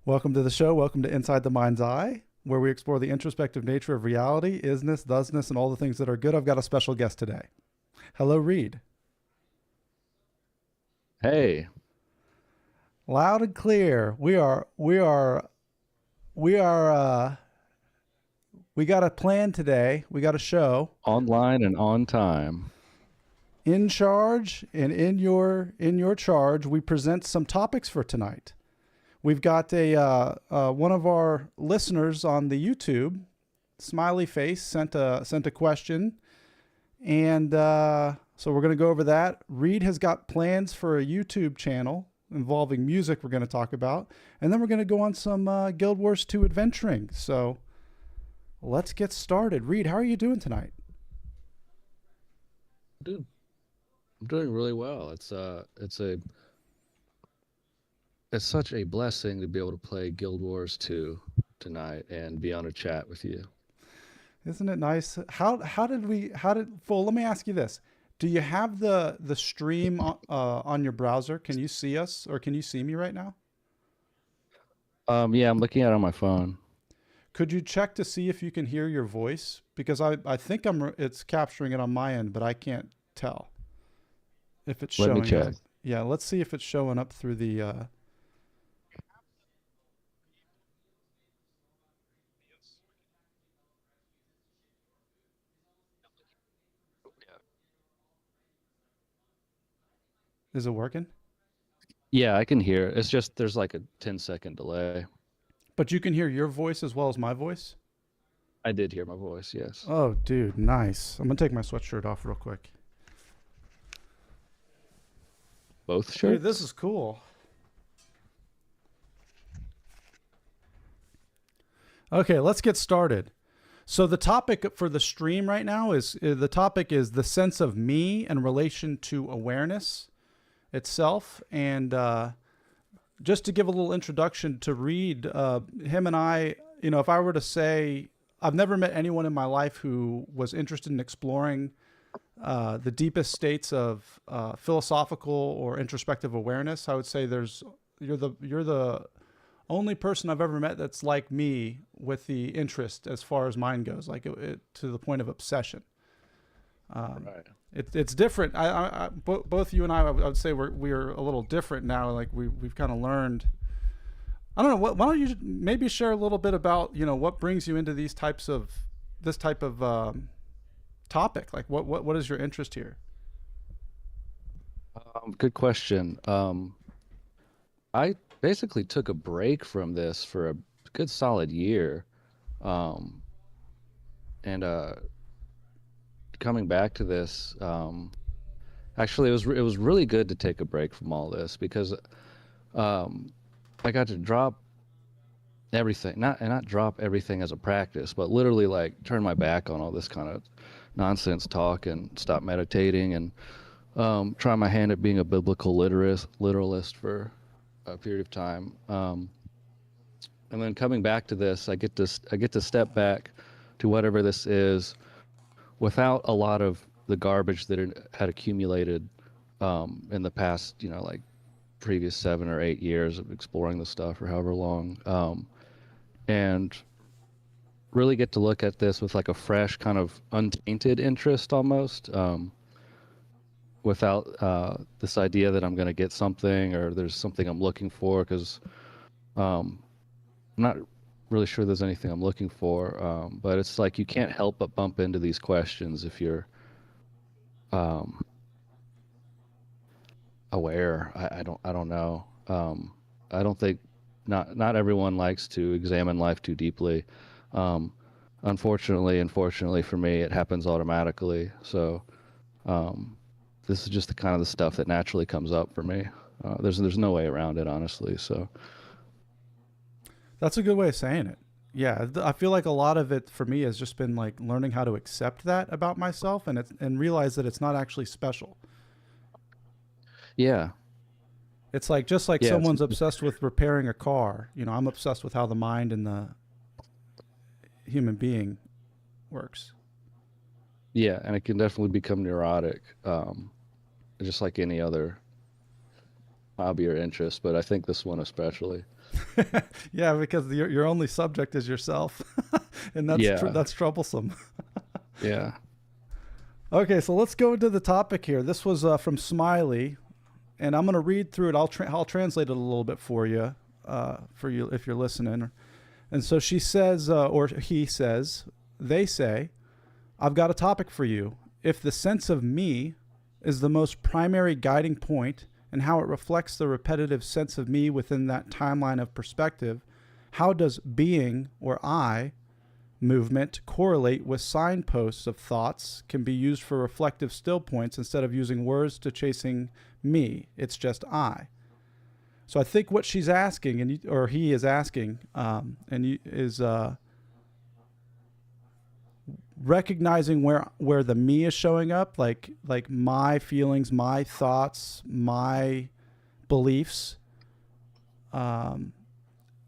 Welcome to the show. Welcome to Inside the Mind's Eye, where we explore the introspective nature of reality, isness, thusness, and all the things that are good. I've got a special guest today. Hello, Reed. Hey, Loud and clear. We are, we got a plan today. We got a show. online and on time. In charge and in your charge, we present some topics for tonight. We've got one of our listeners on the YouTube, Smiley Face, sent a question, and so we're going to go over that. Reed has got plans for a YouTube channel involving music. We're going to talk about, and then we're going to go on some Guild Wars 2 adventuring. So let's get started. Reed, how are you doing tonight? Dude, I'm doing really well. It's such a blessing to be able to play Guild Wars 2 tonight and be on a chat with you. Isn't it nice? Well, let me ask you this. Do you have the stream on your browser? Can you see us or can you see me right now? Yeah, I'm looking at it on my phone. Could you check to see if you can hear your voice? Because I think it's capturing it on my end, but I can't tell if it's Let me showing check. up. Yeah, let's see if it's showing up through the is it working? Yeah, I can hear it. It's just there's like a 10-second delay. But you can hear your voice as well as my voice? I did hear my voice, yes. Oh, dude, nice. I'm gonna take my sweatshirt off real quick. Both Dude, this shirts? is cool. Okay, let's get started. So the topic for the stream right now is the sense of me in relation to awareness itself, and just to give a little introduction to Reed, him and I, if I were to say, I've never met anyone in my life who was interested in exploring the deepest states of philosophical or introspective awareness. I would say you're the only person I've ever met that's like me with the interest as far as mine goes, like to the point of obsession. Um, Right. it's different. Both you and I would say we're a little different now. Like we've kind of learned. I don't know. Why don't you maybe share a little bit about what brings you into this type of topic? Like what is your interest here? Good question. I basically took a break from this for a good solid year. Um, and coming back to this, actually it was really good to take a break from all this because um, I got to drop everything, not drop everything as a practice, but literally like turn my back on all this kind of nonsense talk and stop meditating and try my hand at being a biblical literalist for a period of time. And then coming back to this, I get to step back to whatever this is without a lot of the garbage that it had accumulated in the past, like previous 7 or 8 years of exploring the stuff or however long, and really get to look at this with like a fresh kind of untainted interest almost, without this idea that I'm going to get something or there's something I'm looking for because um, I'm not really sure there's anything I'm looking for, but it's like you can't help but bump into these questions if you're um, aware. I don't know. I don't think not everyone likes to examine life too deeply. Um, unfortunately for me, it happens automatically. So um, this is just the kind of the stuff that naturally comes up for me. There's no way around it, honestly. So That's a good way of saying it. Yeah, I feel like a lot of it for me has just been like learning how to accept that about myself and realize that it's not actually special. yeah, It's like just like yeah, someone's obsessed with repairing a car. I'm obsessed with how the mind and the human being works. yeah, and it can definitely become neurotic, just like any other hobby or interest, but I think this one especially. Yeah, because your only subject is yourself, and Yeah, that's troublesome. yeah. Okay, so let's go into the topic here. This was from Smiley, and I'm going to read through it. I'll translate it a little bit for you if you're listening. And so she says, or he says, they say, I've got a topic for you. If the sense of me is the most primary guiding point and how it reflects the repetitive sense of me within that timeline of perspective, how does being or I movement correlate with signposts of thoughts can be used for reflective still points instead of using words to chasing me? It's just I. So I think what she's asking, or he is asking, is recognizing where the me is showing up, like my feelings, my thoughts, my beliefs, um,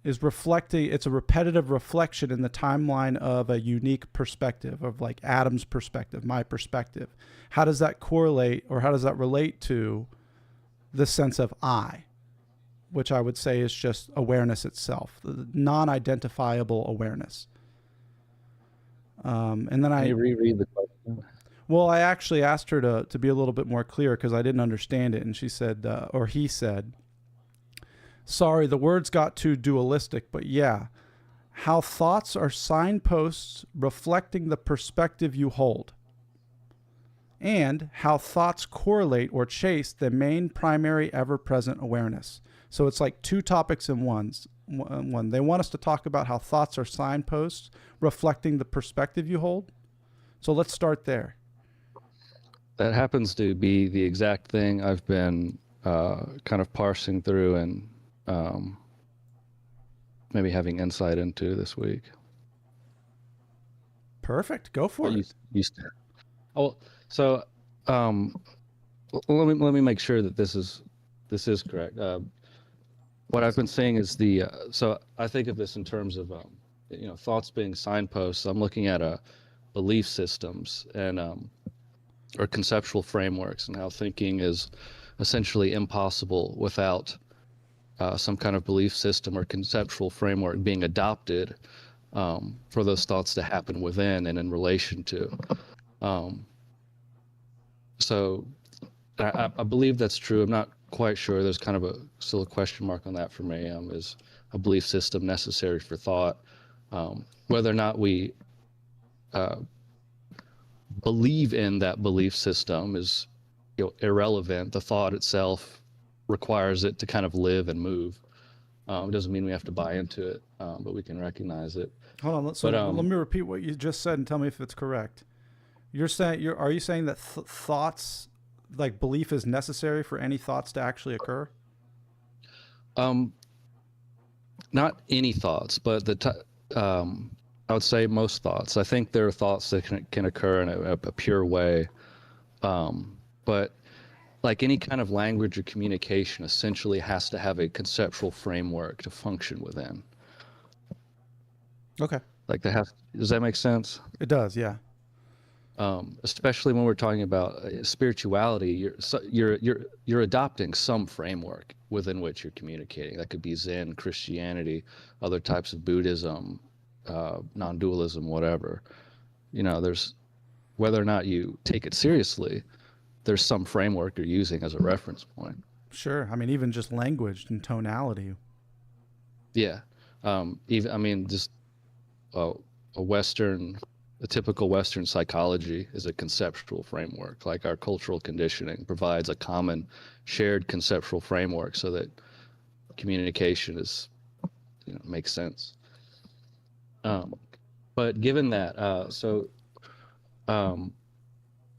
is reflecting. It's a repetitive reflection in the timeline of a unique perspective, of like Adam's perspective, my perspective. How does that correlate, or how does that relate to the sense of I, which I would say is just awareness itself, the non-identifiable awareness. And then Can you reread the question? well, I actually asked her to be a little bit more clear because I didn't understand it. And she said, or he said, sorry, the words got too dualistic, but yeah, how thoughts are signposts reflecting the perspective you hold, and how thoughts correlate or chase the main primary ever present awareness. So it's like two topics in one. They want us to talk about how thoughts are signposts reflecting the perspective you hold. So let's start there. That happens to be the exact thing I've been kind of parsing through and maybe having insight into this week. Perfect. Go for But it. you oh, so um, let me make sure that this is correct. What I've been saying is so I think of this in terms of thoughts being signposts. I'm looking at belief systems and or conceptual frameworks, and how thinking is essentially impossible without some kind of belief system or conceptual framework being adopted for those thoughts to happen within and in relation to. Um, so I believe that's true. I'm not quite sure. There's kind of still a question mark on that for me. Is a belief system necessary for thought? Whether or not we believe in that belief system is irrelevant. The thought itself requires it to kind of live and move. It doesn't mean we have to buy into it, but we can recognize it. Hold on. So let me repeat what you just said and tell me if it's correct. Are you saying that thoughts, like belief, is necessary for any thoughts to actually occur? Not any thoughts, but I would say most thoughts. I think there are thoughts that can occur in a pure way, but like any kind of language or communication essentially has to have a conceptual framework to function within. Okay. Like does that make sense? It does, yeah. Especially when we're talking about spirituality, you're adopting some framework within which you're communicating. That could be Zen, Christianity, other types of Buddhism, non-dualism, whatever. There's whether or not you take it seriously, there's some framework you're using as a reference point. Sure. I mean, even just language and tonality. Yeah. Just a typical Western psychology is a conceptual framework. Like our cultural conditioning provides a common shared conceptual framework so that communication makes sense. But given that,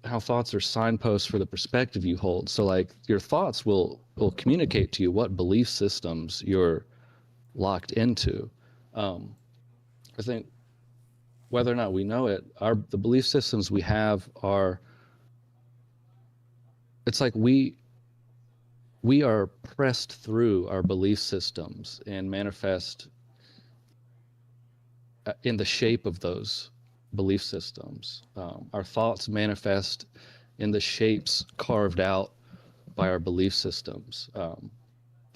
how thoughts are signposts for the perspective you hold. So like your thoughts will communicate to you what belief systems you're locked into. I think whether or not we know it, the belief systems we have it's like we are pressed through our belief systems and manifest in the shape of those belief systems. Our thoughts manifest in the shapes carved out by our belief systems.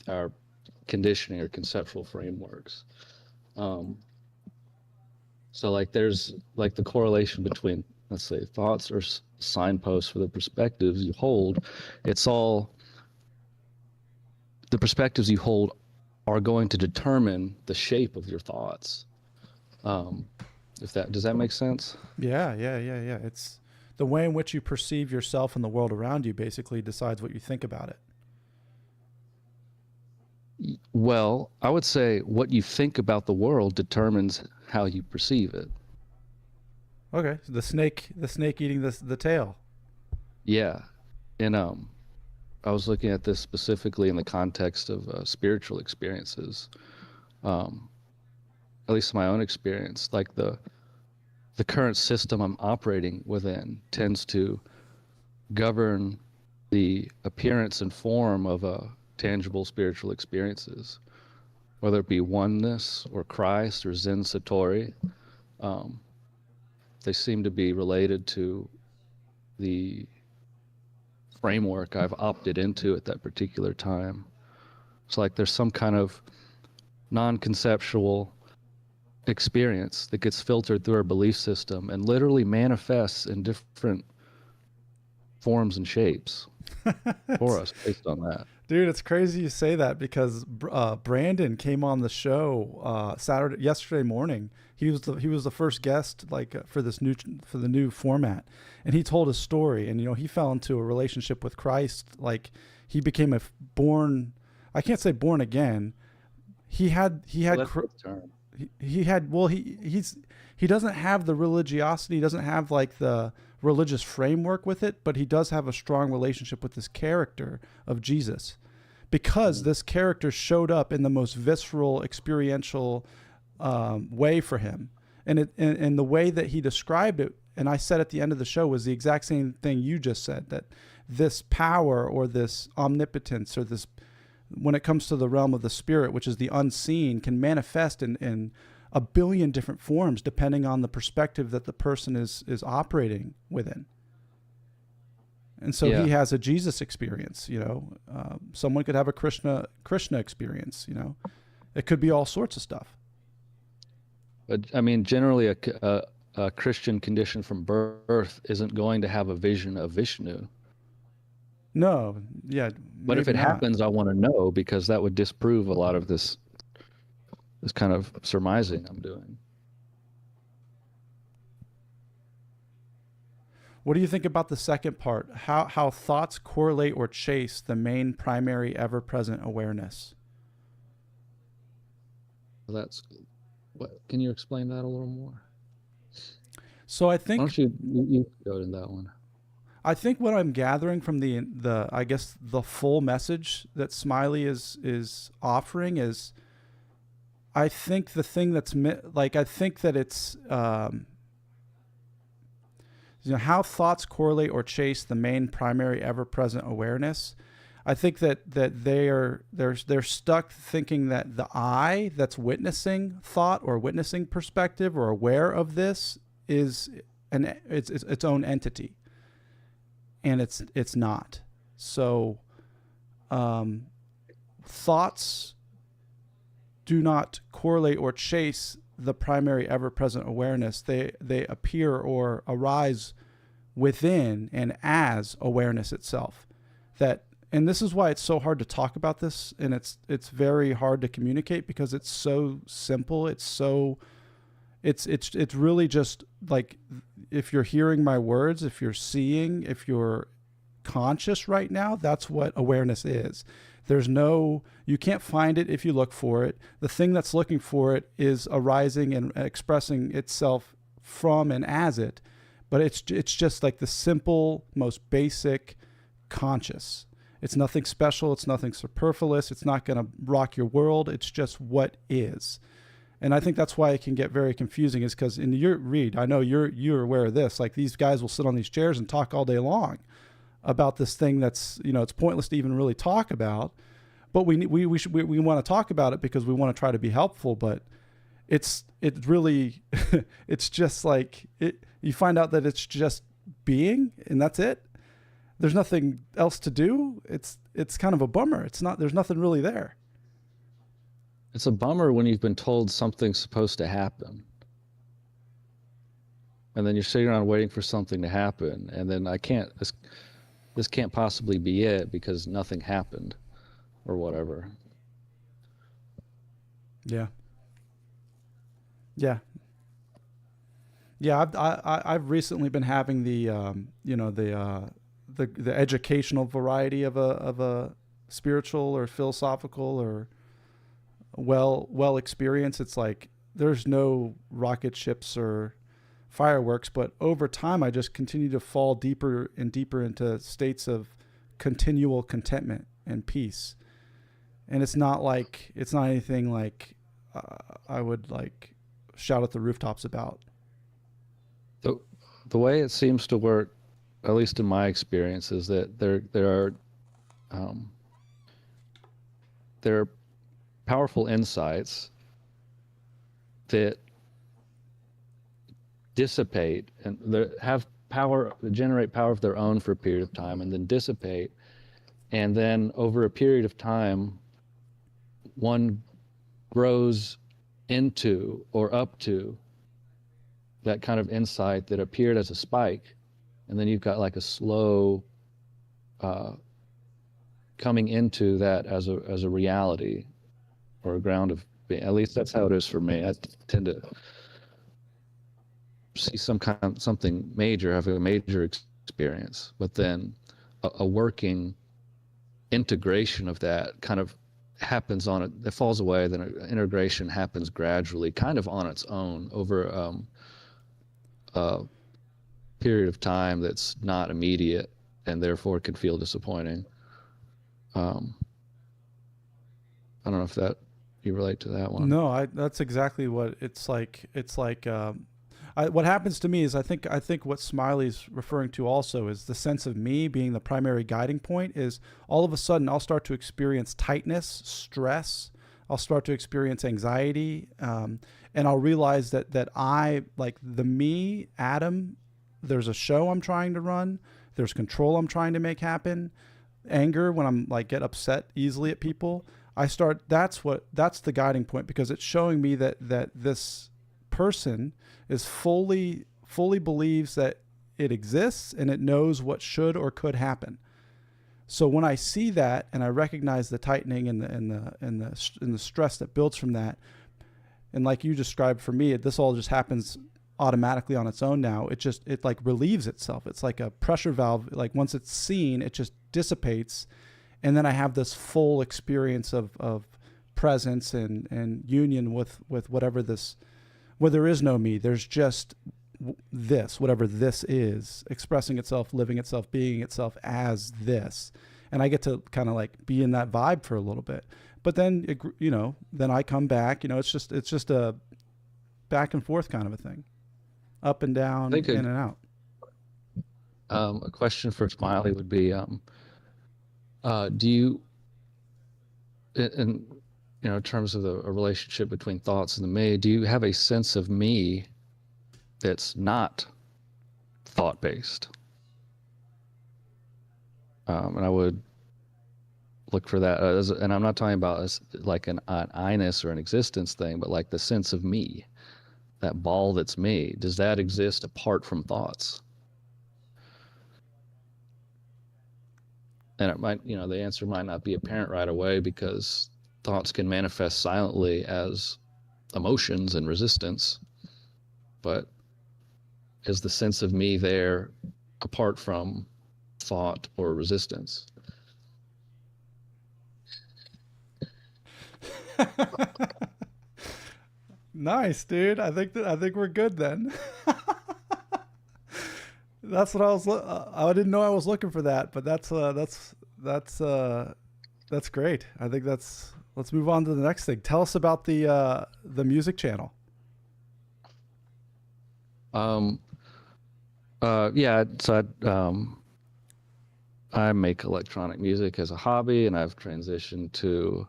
our conditioning or conceptual frameworks. Um, so like there's like the correlation between, let's say, thoughts or signposts for the perspectives you hold. It's all the perspectives you hold are going to determine the shape of your thoughts. Um, if that does that make sense? Yeah. It's the way in which you perceive yourself and the world around you basically decides what you think about it. Well, I would say what you think about the world determines how you perceive it. Okay, so the snake eating the tail. Yeah, and I was looking at this specifically in the context of spiritual experiences. Um, at least my own experience, like the current system I'm operating within tends to govern the appearance and form of tangible spiritual experiences, whether it be oneness or Christ or Zen Satori. Um, they seem to be related to the framework I've opted into at that particular time. It's like there's some kind of non-conceptual experience that gets filtered through our belief system and literally manifests in different forms and shapes for us based on that. Dude, it's crazy you say that because Brandon came on the show yesterday morning. He was the first guest for the new format, and he told his story. And he fell into a relationship with Christ. Like he became I can't say born again. He had he doesn't have the religiosity. He doesn't have like the religious framework with it, but he does have a strong relationship with this character of Jesus, because this character showed up in the most visceral, experiential way for him, and the way that he described it. And I said at the end of the show was the exact same thing you just said, that this power or this omnipotence or this, when it comes to the realm of the spirit, which is the unseen, can manifest in a billion different forms depending on the perspective that the person is operating within. And so he has a Jesus experience, someone could have a Krishna experience, it could be all sorts of stuff. But I mean, generally a Christian condition from birth isn't going to have a vision of Vishnu. No, yeah. But if it happens, I want to know, because that would disprove a lot of this kind of surmising I'm doing. What do you think about the second part? How thoughts correlate or chase the main primary ever-present awareness? Well, can you explain that a little more? So I think, why don't you go to that one? I think what I'm gathering from the I guess the full message that Smiley is offering is, I think the thing that's I think that it's how thoughts correlate or chase the main primary ever-present awareness. I think that they're stuck thinking that the I that's witnessing thought or witnessing perspective or aware of this is its own entity, and it's not. So thoughts do not correlate or chase the primary ever-present awareness. They appear or arise within and as awareness itself. And this is why it's so hard to talk about this, and it's very hard to communicate, because it's so simple. It's really just like, if you're hearing my words, if you're seeing, if you're conscious right now, that's what awareness is. You can't find it if you look for it. The thing that's looking for it is arising and expressing itself from and as it, but it's just like the simple, most basic conscious. It's nothing special. It's nothing superfluous. It's not going to rock your world. It's just what is. And I think that's why it can get very confusing, is because in your read, I know you're aware of this, like these guys will sit on these chairs and talk all day long about this thing that's, it's pointless to even really talk about, but we want to talk about it because we want to try to be helpful. But it really, it's just like you find out that it's just being, and that's it. there's nothing else to do. It's kind of a bummer. It's not. There's nothing really there. It's a bummer when you've been told something's supposed to happen, and then you're sitting around waiting for something to happen, and then this can't possibly be it because nothing happened or whatever. Yeah. Yeah. Yeah. I've recently been having the the educational variety of a spiritual or philosophical or well experience. It's like there's no rocket ships or fireworks, but over time I just continue to fall deeper and deeper into states of continual contentment and peace. And it's not anything like I would like shout at the rooftops about. The the way it seems to work, at least in my experience, is that um, there are powerful insights that dissipate and have power, generate power of their own for a period of time, and then dissipate, and then over a period of time, one grows into or up to that kind of insight that appeared as a spike, and then you've got like a slow uh, coming into that as a reality or a ground of being. At least that's how it is for me. I tend to see something major, have a major experience, but then a working integration of that kind of happens on it. It falls away, then integration happens gradually, kind of on its own over a period of time that's not immediate and therefore can feel disappointing. Um, I don't know if that you relate to that one. No, I that's exactly what it's like. It's like what happens to me is I think what Smiley's referring to also is the sense of me being the primary guiding point is all of a sudden I'll start to experience tightness, stress. I'll start to experience anxiety, and I'll realize that I like the me Adam. There's a show I'm trying to run. There's control I'm trying to make happen. Anger when I'm like get upset easily at people. I start. That's the guiding point because it's showing me that this person is fully believes that it exists and it knows what should or could happen. So when I see that and I recognize the tightening and the stress that builds from that, and like you described for me, this all just happens automatically on its own now. It like relieves itself. It's like a pressure valve. Like once it's seen, it just dissipates, and then I have this full experience of presence and union with whatever this, where there is no me. There's just this, whatever this is, expressing itself, living itself, being itself as this. And I get to kind of like be in that vibe for a little bit. But then, then I come back, it's just a back and forth kind of a thing, up and I down, think in and out. a question for Smiley would be, do you, in in terms of a relationship between thoughts and the me, do you have a sense of me that's not thought based? And I would look for that and I'm not talking about as like an I-ness or an existence thing, but like the sense of me, that ball that's me. Does that exist apart from thoughts? And it might, the answer might not be apparent right away because thoughts can manifest silently as emotions and resistance. But is the sense of me there apart from thought or resistance? Nice, dude. I think we're good then. That's what I was. I didn't know I was looking for that, but that's great. I think that's. Let's move on to the next thing. Tell us about the music channel. Um, yeah, so I make electronic music as a hobby, and I've transitioned to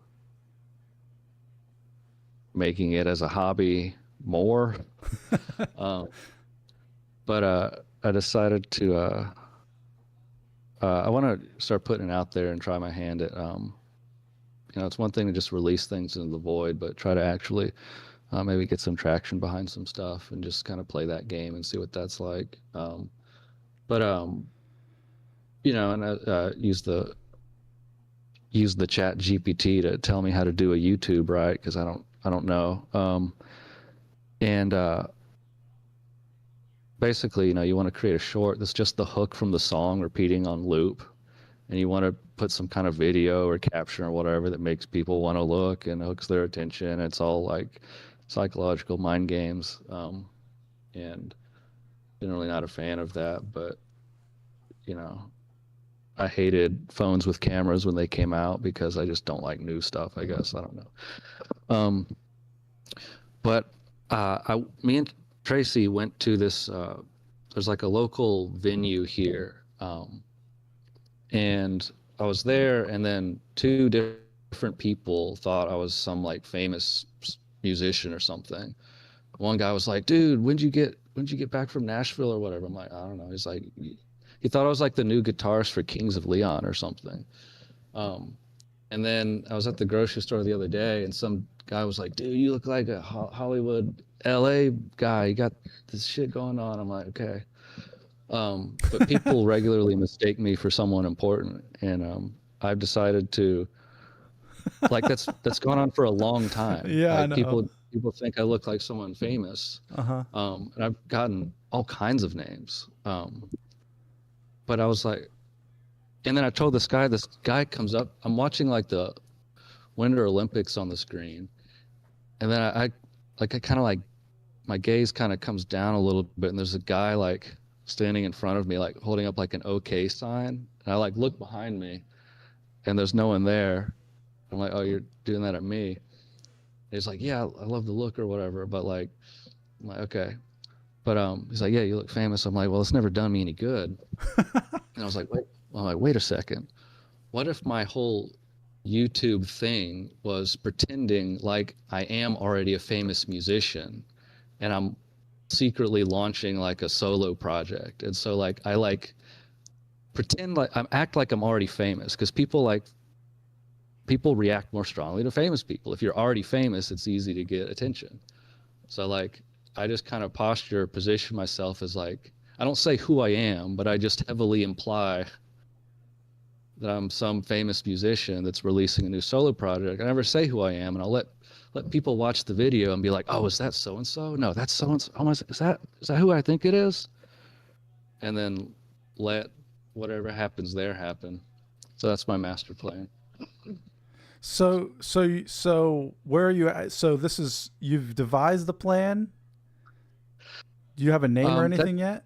making it as a hobby more. um, but I decided to I want to start putting it out there and try my hand at, it's one thing to just release things into the void, but try to actually maybe get some traction behind some stuff and just kind of play that game and see what that's like. But and use the chat GPT to tell me how to do a YouTube, right? Because I don't know. And basically, you want to create a short that's just the hook from the song repeating on loop, and you want to put some kind of video or caption or whatever that makes people want to look and hooks their attention. It's all like psychological mind games, and generally not a fan of that. But you know, I hated phones with cameras when they came out because I just don't like new stuff. I guess I don't know. But me and Tracy went to this. There's like a local venue here, and I was there, and then two different people thought I was some like famous musician or something. One guy was like, "Dude, when'd you get back from Nashville or whatever?" I'm like, "I don't know." He's like, he thought I was like the new guitarist for Kings of Leon or something. Um, and then I was at the grocery store the other day, and some guy was like, "Dude, you look like a Hollywood, LA guy. You got this shit going on." I'm like, "Okay." But people regularly mistake me for someone important, and I've decided to like that's gone on for a long time. Yeah, I Like know. people think I look like someone famous, Uh-huh. and I've gotten all kinds of names. But I was like, and then I told this guy comes up. I'm watching like the Winter Olympics on the screen, and then I kind of like my gaze kind of comes down a little bit, and there's a guy like standing in front of me, like holding up like an OK sign, and I like look behind me, and there's no one there. I'm like, "Oh, you're doing that at me?" And he's like, "Yeah, I love the look or whatever," but like, I'm like, "Okay." But he's like, "Yeah, you look famous." I'm like, "Well, it's never done me any good." And I was like, "Wait," I'm like, "Wait a second. What if my whole YouTube thing was pretending like I am already a famous musician, and I'm secretly launching like a solo project?" And so like I like pretend like I'm act like I'm already famous, because people react more strongly to famous people. If you're already famous, it's easy to get attention. So like I just kind of position myself as like, I don't say who I am, but I just heavily imply that I'm some famous musician that's releasing a new solo project. I never say who I am, and I'll let people watch the video and be like, "Oh, is that so and so? No, that's so and so. Oh, is that who I think it is?" And then let whatever happens there happen. So that's my master plan. So where are you at? So this is you've devised the plan. Do you have a name or That anything yet?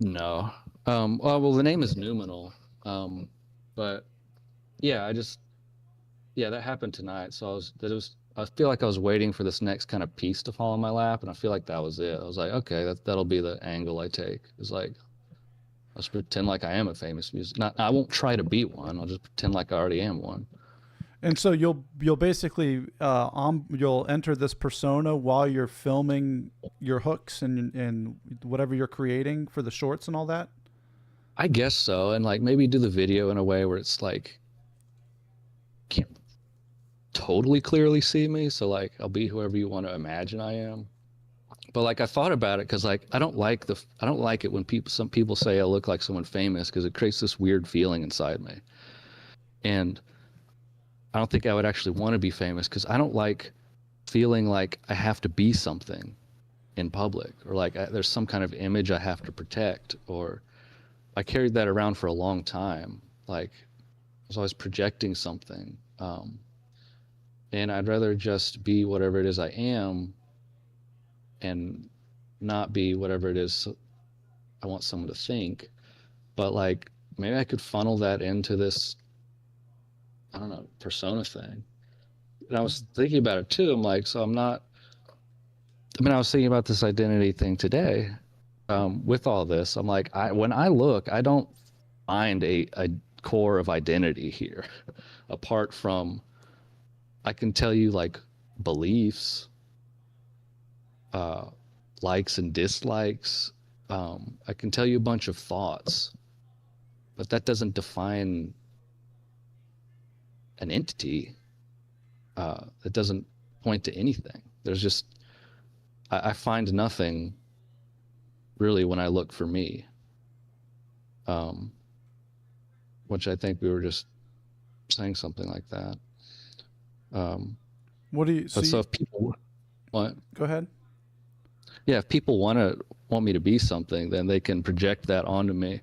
no. Well, the name is Numinal. Um, but yeah, yeah, that happened tonight. So I feel like I was waiting for this next kind of piece to fall in my lap, and I feel like that was it. I was like, okay, that'll be the angle I take. It's like, let's pretend like I am a famous music. Not, I won't try to be one. I'll just pretend like I already am one. And so you'll basically you'll enter this persona while you're filming your hooks and whatever you're creating for the shorts and all that. I guess so, and like maybe do the video in a way where it's like can't totally clearly see me. So like I'll be whoever you want to imagine I am. But like I thought about it, because like I don't like it when some people say I look like someone famous, because it creates this weird feeling inside me, and I don't think I would actually want to be famous, because I don't like feeling like I have to be something in public, or like there's some kind of image I have to protect. Or I carried that around for a long time. Like I was always projecting something, and I'd rather just be whatever it is I am, and not be whatever it is I want someone to think. But like maybe I could funnel that into this, I don't know, persona thing. And I was thinking about it too. I'm like, so I'm not. I mean, I was thinking about this identity thing today. With all this, I'm like, when I look, I don't find a core of identity here, apart from I can tell you like beliefs, uh, likes and dislikes. I can tell you a bunch of thoughts, but that doesn't define an entity. It doesn't point to anything. There's just, I find nothing really when I look for me, um, which I think we were just saying something like that. What do you But see? so if people, what? Go ahead. Yeah, if people want me to be something, then they can project that onto me,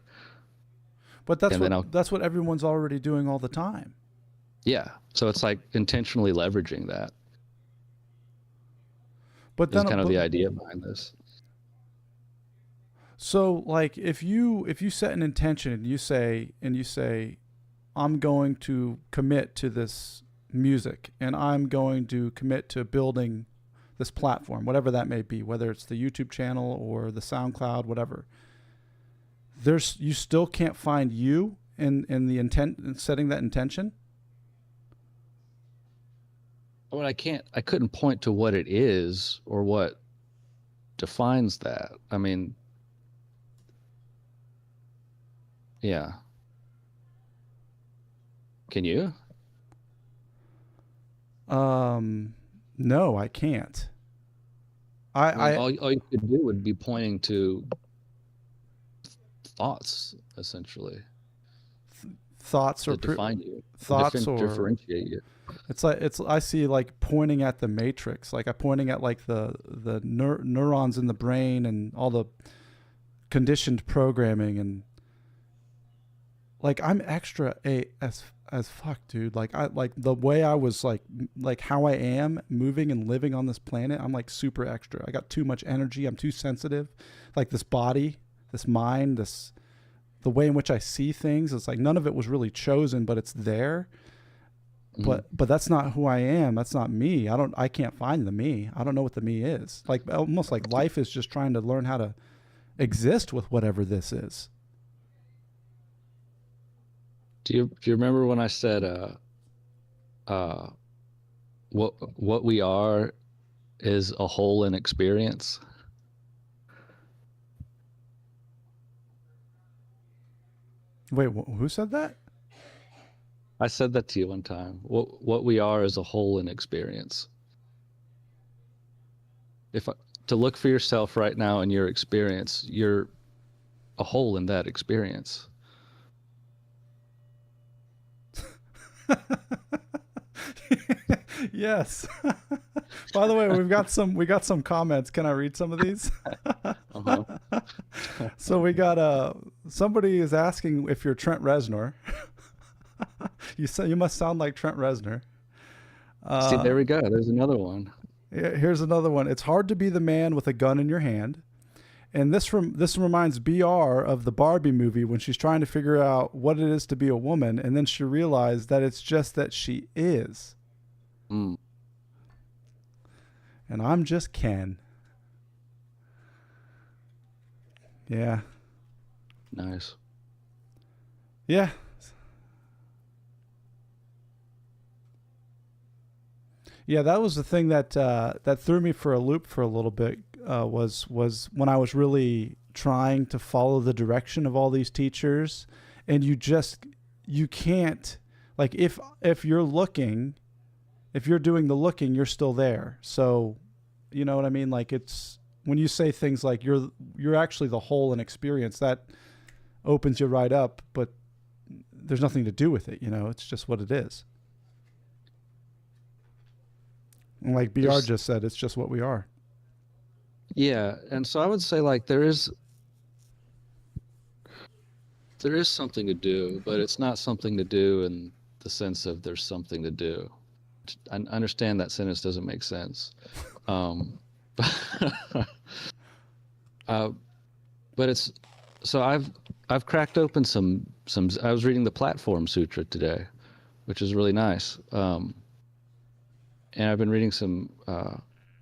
But and then I'll, that's what everyone's already doing all the time. yeah. So it's like intentionally leveraging that But is then, kind of the idea behind this. so like if you set an intention and you say I'm going to commit to this music and I'm going to commit to building this platform, whatever that may be, whether it's the YouTube channel or the SoundCloud, whatever. There's you still can't find you in the intent in setting that intention. But I couldn't point to what it is or what defines that. I mean, yeah. Can you? No, I can't. I mean, I all you could do would be pointing to thoughts, essentially, thoughts or that define you, thoughts or differentiate you. it's like it's I see like pointing at the matrix, like I'm pointing at like the neurons in the brain and all the conditioned programming and like I'm extra a as fuck, dude. Like I like the way I was like how I am moving and living on this planet. I'm like super extra. I got too much energy. I'm too sensitive. Like this body, this mind, this the way in which I see things. It's like none of it was really chosen, but it's there. Mhm. But that's not who I am. That's not me. I can't find the me. I don't know what the me is. Like almost like life is just trying to learn how to exist with whatever this is. Do you remember when I said uh, what we are is a whole in experience? Wait, who said that? I said that to you one time. What we are is a whole in experience. If I, to look for yourself right now in your experience, you're a whole in that experience. Yes. By the way, we got some comments. Can I read some of these? Uh-huh. So we got somebody is asking if you're Trent Reznor. You must sound like Trent Reznor. See, Uh, there we go. There's another one. Here's another one. It's hard to be the man with a gun in your hand. And this reminds BR of the Barbie movie when she's trying to figure out what it is to be a woman, and then she realized that it's just that she is. Mm, And I'm just Ken. Yeah. nice. Yeah. Yeah, that was the thing that that threw me for a loop for a little bit. Was when I was really trying to follow the direction of all these teachers, and you can't like if you're looking, if you're doing the looking, you're still there. So, you know what I mean? Like it's when you say things like you're actually the whole in experience that opens you right up, but there's nothing to do with it. You know, it's just what it is. And like BR There's just said, it's just what we are. Yeah, and so I would say like there is something to do, but it's not something to do in the sense of there's something to do. I understand that sentence doesn't make sense. Um, uh, but it's so I've cracked open some. I was reading the Platform Sutra today, which is really nice. And I've been reading some.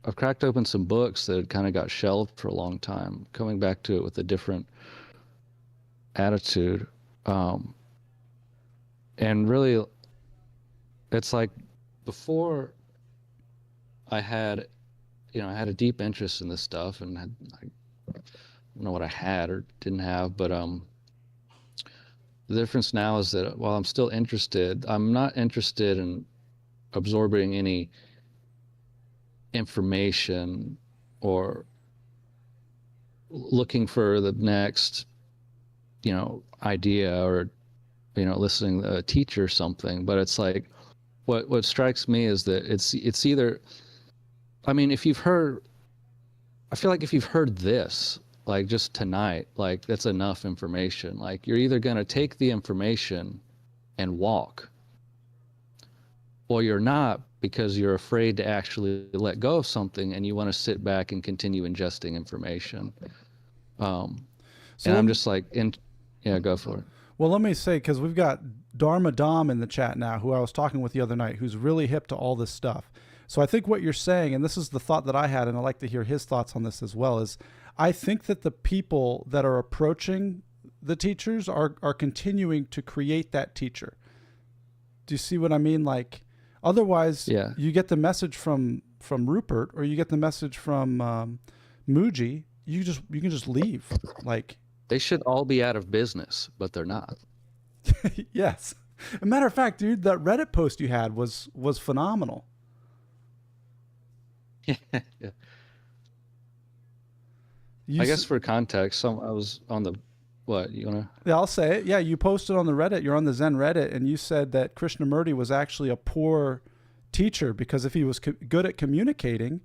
I've cracked open some books that had kind of got shelved for a long time, coming back to it with a different attitude. Um, and really, it's like before I had, I had a deep interest in this stuff, and I don't know what I had or didn't have, but The difference now is that while I'm still interested, I'm not interested in absorbing any information or looking for the next, idea, or listening to a teacher or something. But it's like what strikes me is that it's either, I mean, if you've heard, I feel like if you've heard this, like just tonight, like that's enough information. Like you're either going to take the information and walk, or you're not, because you're afraid to actually let go of something and you want to sit back and continue ingesting information. So And I'm let just like, yeah, go for it. well, let me say, because we've got Dharma Dom in the chat now, who I was talking with the other night, who's really hip to all this stuff. So I think what you're saying, and this is the thought that I had, and I'd like to hear his thoughts on this as well, is I think that the people that are approaching the teachers are continuing to create that teacher. Do you see what I mean? Like, otherwise, Yeah. you get the message from Rupert, or you get the message from Muji. You can just leave. Like, They should all be out of business, but they're not. yes. As a matter of fact, dude, that Reddit post you had was phenomenal. Yeah. You I guess for context, I was on the, what, you wanna? yeah, I'll say it. Yeah, you posted on the Reddit. You're on the Zen Reddit, and you said that Krishnamurti was actually a poor teacher because if he was good at communicating,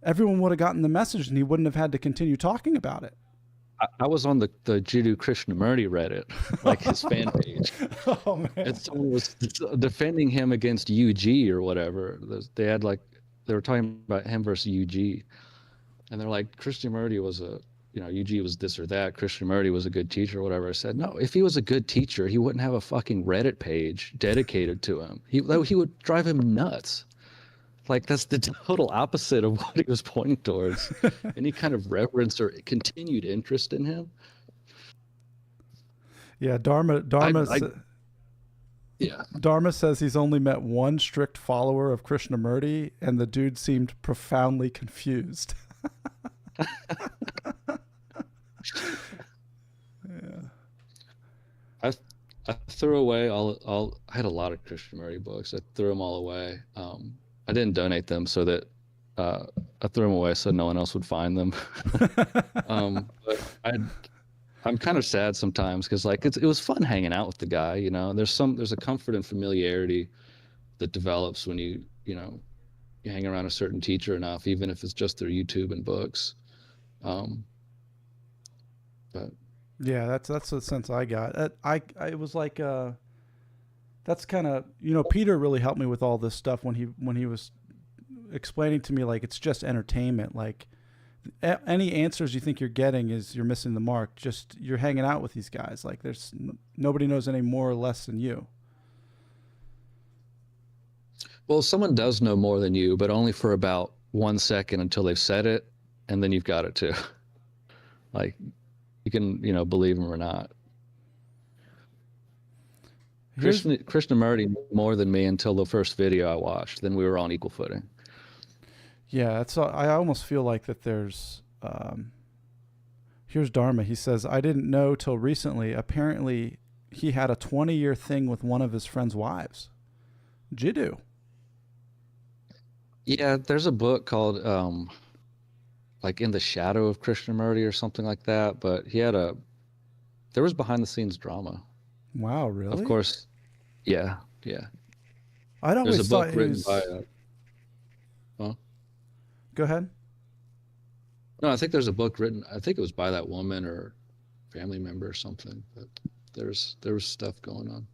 everyone would have gotten the message, and he wouldn't have had to continue talking about it. I was on the GW2 Krishnamurti Reddit, like his fan page, Oh man. and someone was defending him against UG or whatever. They had like, they were talking about him versus UG, and they're like, Krishnamurti was UG was this or that. Krishnamurti was a good teacher or whatever. I said, no, if he was a good teacher, he wouldn't have a fucking Reddit page dedicated to him. He would drive him nuts. Like that's the total opposite of what he was pointing towards. Any kind of reverence or continued interest in him. Yeah, Dharma Yeah. Dharma says he's only met one strict follower of Krishnamurti, and the dude seemed profoundly confused. Yeah. I I threw away all. I had a lot of Krishnamurti books. I threw them all away. I didn't donate them, so that I threw them away so no one else would find them. But I'm kind of sad sometimes because like it was fun hanging out with the guy. There's a comfort and familiarity that develops when you hang around a certain teacher enough, even if it's just their YouTube and books. But Yeah, that's the sense I got. It was like that's kind of Peter really helped me with all this stuff when he was explaining to me like it's just entertainment. Like any answers you think you're getting is you're missing the mark. Just you're hanging out with these guys. Like there's nobody knows any more or less than you. well, someone does know more than you, but only for about 1 second until they've said it, and then you've got it too. Like you can believe them or not. Here's, Krishnamurti knew more than me until the first video I watched. Then we were on equal footing. yeah, I almost feel like that there's here's Dharma. He says, I didn't know till recently. Apparently he had a 20-year thing with one of his friend's wives. Jiddu. Yeah, there's a book called like In the Shadow of Krishnamurti or something like that. But there was behind the scenes drama. Wow, really? Of course. Yeah, yeah. I'd There's always a thought book he written was. by Go ahead. no, I think there's a book written. I think it was by that woman or family member or something. But there was stuff going on.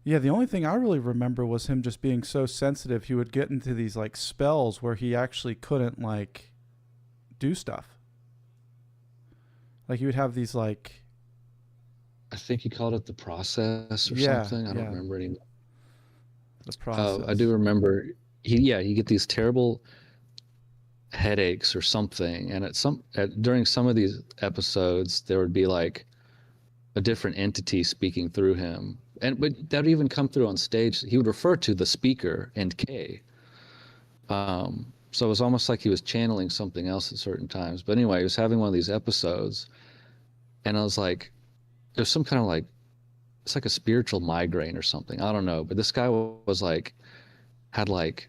Yeah, the only thing I really remember was him just being so sensitive. He would get into these like spells where he actually couldn't like do stuff. Like he would have these like I think he called it the process or yeah, something. I don't yeah, remember anymore. the process. I do remember. He get these terrible headaches or something, and during some of these episodes, there would be like a different entity speaking through him, but that would even come through on stage. He would refer to the speaker and K. So it was almost like he was channeling something else at certain times. But anyway, he was having one of these episodes, and I was like, there's some kind of like it's like a spiritual migraine or something. I don't know, but this guy was like had like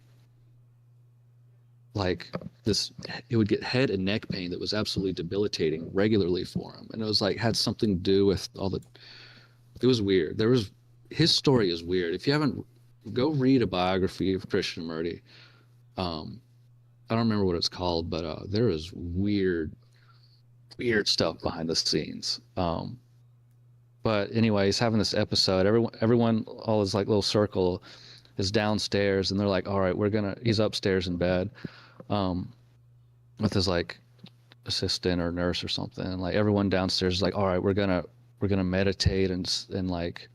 this, it would get head and neck pain that was absolutely debilitating regularly for him, and it was like had something to do with all the, it was weird. There was, his story is weird. If you haven't, go read a biography of Krishnamurti. um I don't remember what it's called, but there is weird stuff behind the scenes. But anyway, he's having this episode. Everyone, all his like little circle is downstairs, and they're like, "All right, we're gonna." He's upstairs in bed, um, with his like assistant or nurse or something. And like everyone downstairs is like, "All right, we're gonna meditate and like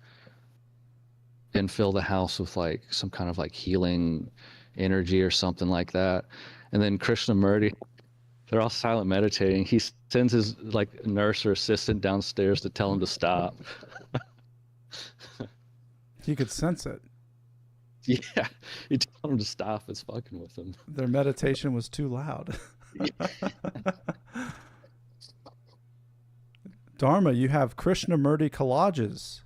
and fill the house with like some kind of like healing energy or something like that." And then Krishnamurti, they're all silent meditating. He sends his like nurse or assistant downstairs to tell him to stop. He could sense it. Yeah, he told him to stop. It's fucking with him. Their meditation was too loud. Dharma, you have Krishnamurti collages.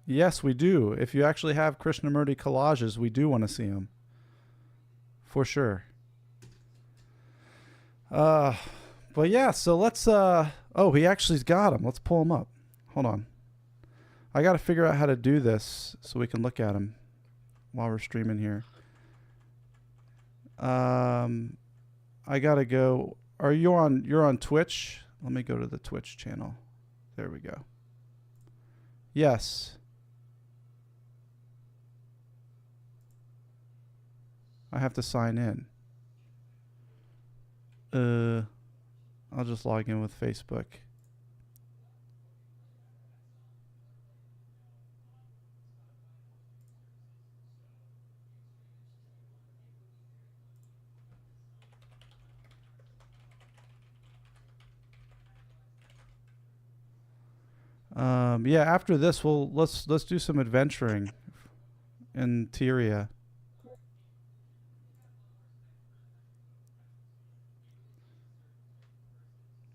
Yes, we do. If you actually have Krishnamurti collages, we do want to see them. For sure. But yeah, so let's oh, he actually's got them. Let's pull them up. Hold on. I got to figure out how to do this so we can look at them while we're streaming here. I got to go. Are you on, you're on Twitch? Let me go to the Twitch channel. There we go. Yes. I have to sign in. I'll just log in with Facebook. Yeah, after this let's do some adventuring in Tyria.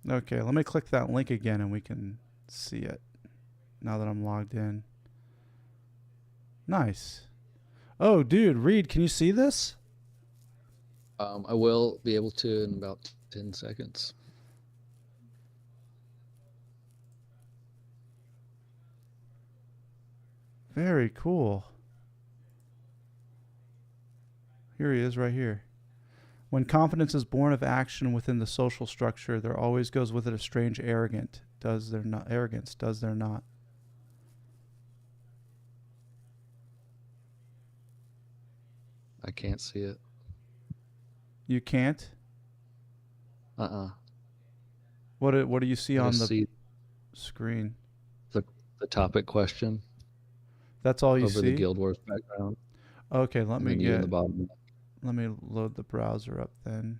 Okay, let me click that link again and we can see it now that I'm logged in. Nice. Oh, dude, Reed, can you see this? I will be able to in about 10 seconds. Very cool. Here he is right here. When confidence is born of action within the social structure, there always goes with it a strange arrogance, does there not? I can't see it. You can't? Uh-uh. What do you see I on just the see screen? the topic question That's all you over the see? Guild Wars background, Okay, let and me then you in the bottom. let me load the browser up then.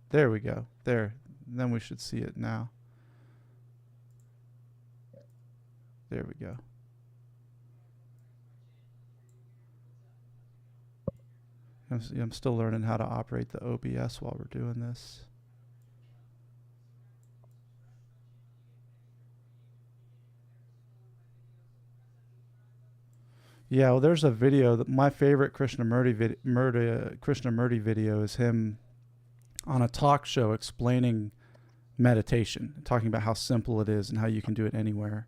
There we go. There. Then we should see it now. There we go. I'm still learning how to operate the OBS while we're doing this. Yeah, well, there's a video that my favorite Krishnamurti video is him on a talk show explaining meditation, talking about how simple it is and how you can do it anywhere.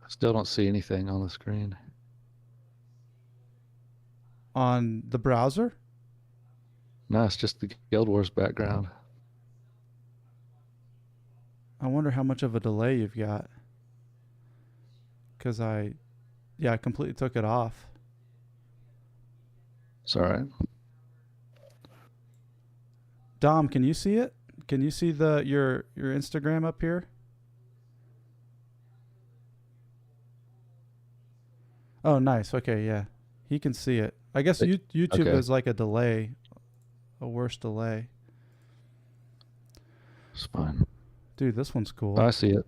Still don't see anything on the screen. On the browser? No, it's just the Guild Wars background. I wonder how much of a delay you've got. Because I completely took it off. It's all right. Dom, can you see it? Can you see your Instagram up here? Oh, nice. Okay, yeah. He can see it. I guess YouTube Okay. is like a delay, a worse delay. It's fine. Dude, this one's cool. I see it.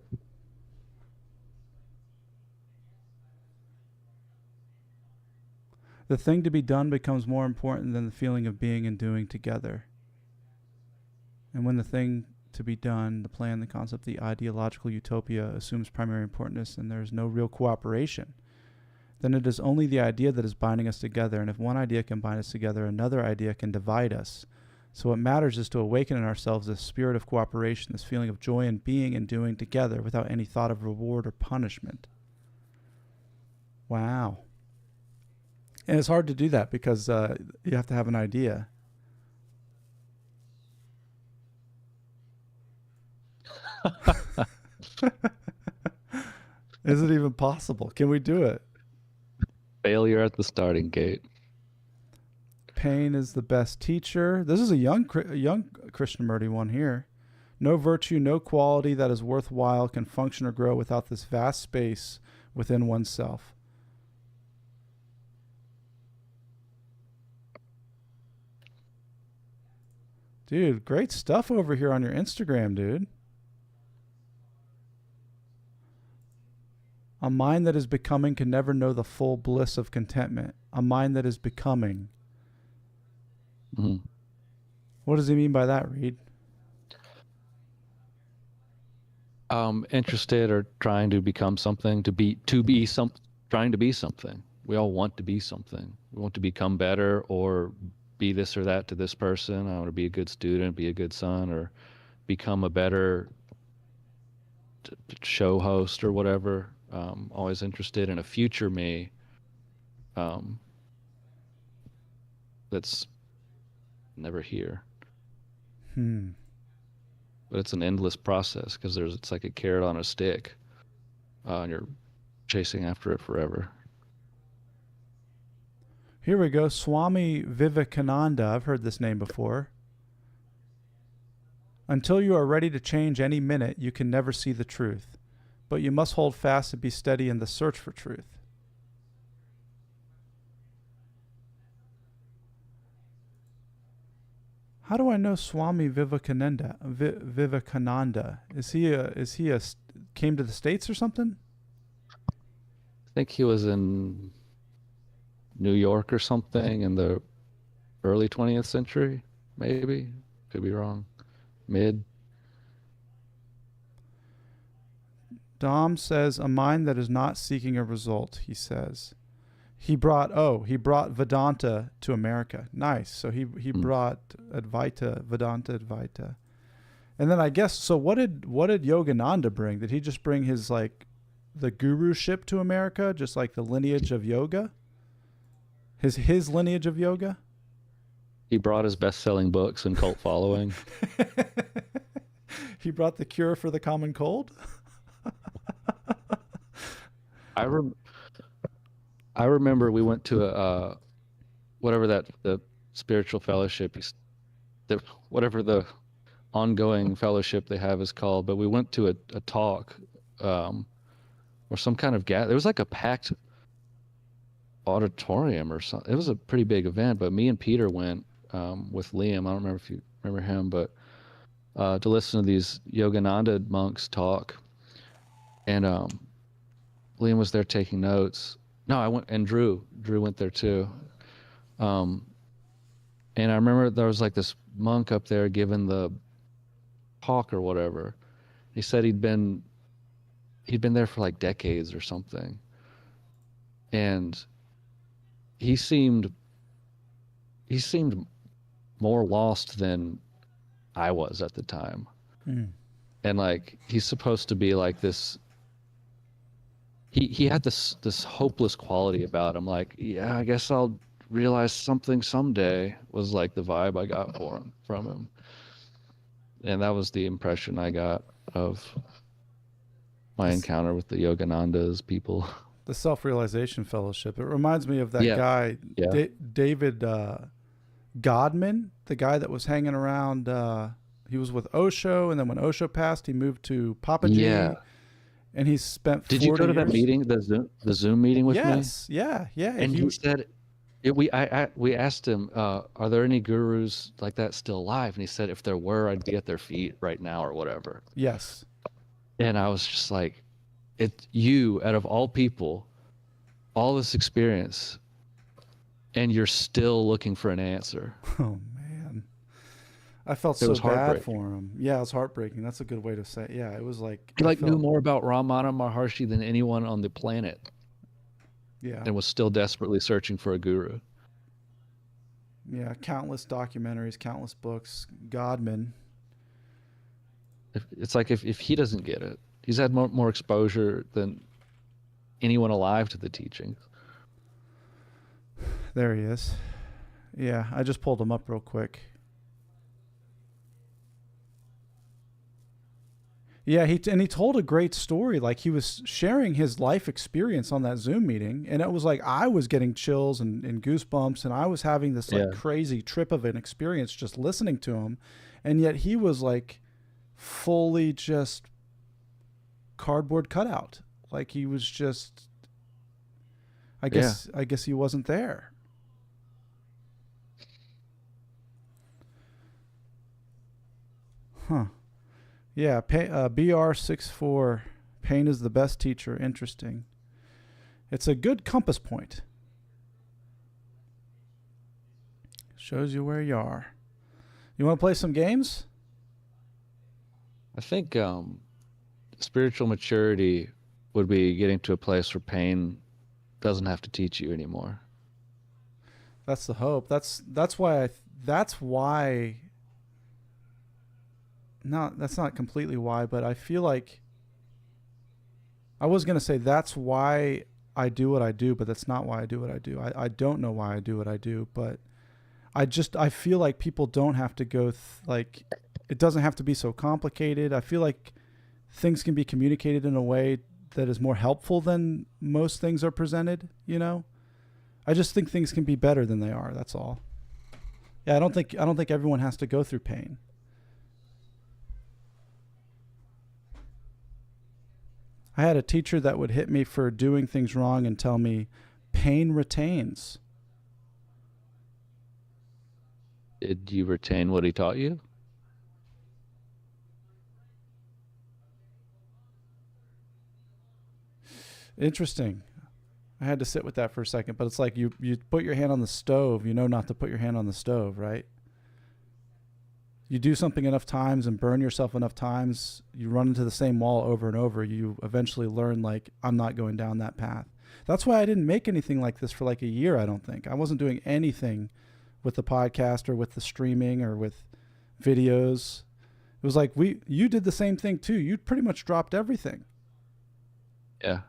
The thing to be done becomes more important than the feeling of being and doing together. And when the thing to be done, the plan, the concept, the ideological utopia assumes primary importance and there is no real cooperation. Then it is only the idea that is binding us together, and if one idea can bind us together, another idea can divide us. So what matters is to awaken in ourselves this spirit of cooperation, this feeling of joy in being and doing together without any thought of reward or punishment. Wow. And it's hard to do that because you have to have an idea. Is it even possible? Can we do it? Failure at the starting gate. Pain is the best teacher. This is a young Krishnamurti one here. No virtue, no quality that is worthwhile can function or grow without this vast space within oneself. Dude, great stuff over here on your Instagram, dude. A mind that is becoming can never know the full bliss of contentment. A mind that is becoming. Mm-hmm. What does he mean by that, Reed? Interested or trying to become something, trying to be something. We all want to be something. We want to become better or be this or that to this person. I want to be a good student, be a good son, or become a better show host or whatever. Always interested in a future me that's never here. But it's an endless process because it's like a carrot on a stick, and you're chasing after it forever. Here we go. Swami Vivekananda. I've heard this name before. Until you are ready to change any minute, you can never see the truth. But you must hold fast and be steady in the search for truth. How do I know Swami Vivekananda? Vivekananda. Is he came to the States or something? I think he was in New York or something in the early 20th century, maybe. Could be wrong. Mid. Dom says, a mind that is not seeking a result, he says. He brought Vedanta to America. Nice. So he brought Vedanta Advaita. And then I guess, so what did Yogananda bring? Did he just bring his, like, the guruship to America, just like the lineage of yoga? His lineage of yoga? He brought his best-selling books and cult following. He brought the cure for the common cold? I remember we went to a the spiritual fellowship, whatever the ongoing fellowship they have is called, but we went to a talk or some kind of it was like a packed auditorium or something. It was a pretty big event, but me and Peter went with Liam. I don't remember if you remember him, but to listen to these Yogananda monks talk. And Liam was there taking notes. No, I went, and Drew went there too. And I remember there was like this monk up there giving the talk or whatever. He said he'd been there for like decades or something. And he seemed more lost than I was at the time. And like, he's supposed to be like this. He had this hopeless quality about him. Like, yeah, I guess I'll realize something someday, was like the vibe I got from him. And that was the impression I got of my encounter with the Yoganandas people. The Self-Realization Fellowship. It reminds me of that guy, David Godman, the guy that was hanging around. He was with Osho, and then when Osho passed, he moved to Papaji. Yeah. And he spent 40 Did you go to years. that meeting, the Zoom meeting with me? Yes, yeah. And he said, we asked him, are there any gurus like that still alive? And he said, if there were, I'd be at their feet right now or whatever. Yes. And I was just like, you, out of all people, all this experience, and you're still looking for an answer. Oh, man. I felt It so was bad heartbreaking. for him. Yeah, it was heartbreaking. That's a good way to say it. Yeah, it was like He I like knew felt. more about Ramana Maharshi than anyone on the planet Yeah, and was still desperately searching for a guru. yeah. Countless documentaries, countless books. Godman. It's like if he doesn't get it, he's had more exposure than anyone alive to the teachings. There he is. Yeah, I just pulled him up real quick. Yeah, he told a great story. Like he was sharing his life experience on that Zoom meeting, and it was like I was getting chills and goosebumps, and I was having this like Yeah. crazy trip of an experience just listening to him, and yet he was like fully just cardboard cutout. Like he was just, Yeah. I guess he wasn't there. Huh. Yeah. BR64. Pain is the best teacher. Interesting. It's a good compass point. Shows you where you are. You want to play some games? I think spiritual maturity would be getting to a place where pain doesn't have to teach you anymore. That's the hope. That's why that's why not that's not completely why, but I feel like I was gonna say that's why I do what I do, but that's not why I do what I do. I don't know why I do what I do, but I feel like people don't have to like it doesn't have to be so complicated. I feel like things can be communicated in a way that is more helpful than most things are presented, you know? I just think things can be better than they are, that's all. Yeah, I don't think everyone has to go through pain. I had a teacher that would hit me for doing things wrong and tell me pain retains. Did you retain what he taught you? Interesting. I had to sit with that for a second, but it's like you put your hand on the stove, you know not to put your hand on the stove, right? You do something enough times and burn yourself enough times, you run into the same wall over and over, you eventually learn like I'm not going down that path. That's why I didn't make anything like this for like a year, I don't think. I wasn't doing anything with the podcast or with the streaming or with videos. It was like you did the same thing too. You pretty much dropped everything. Yeah.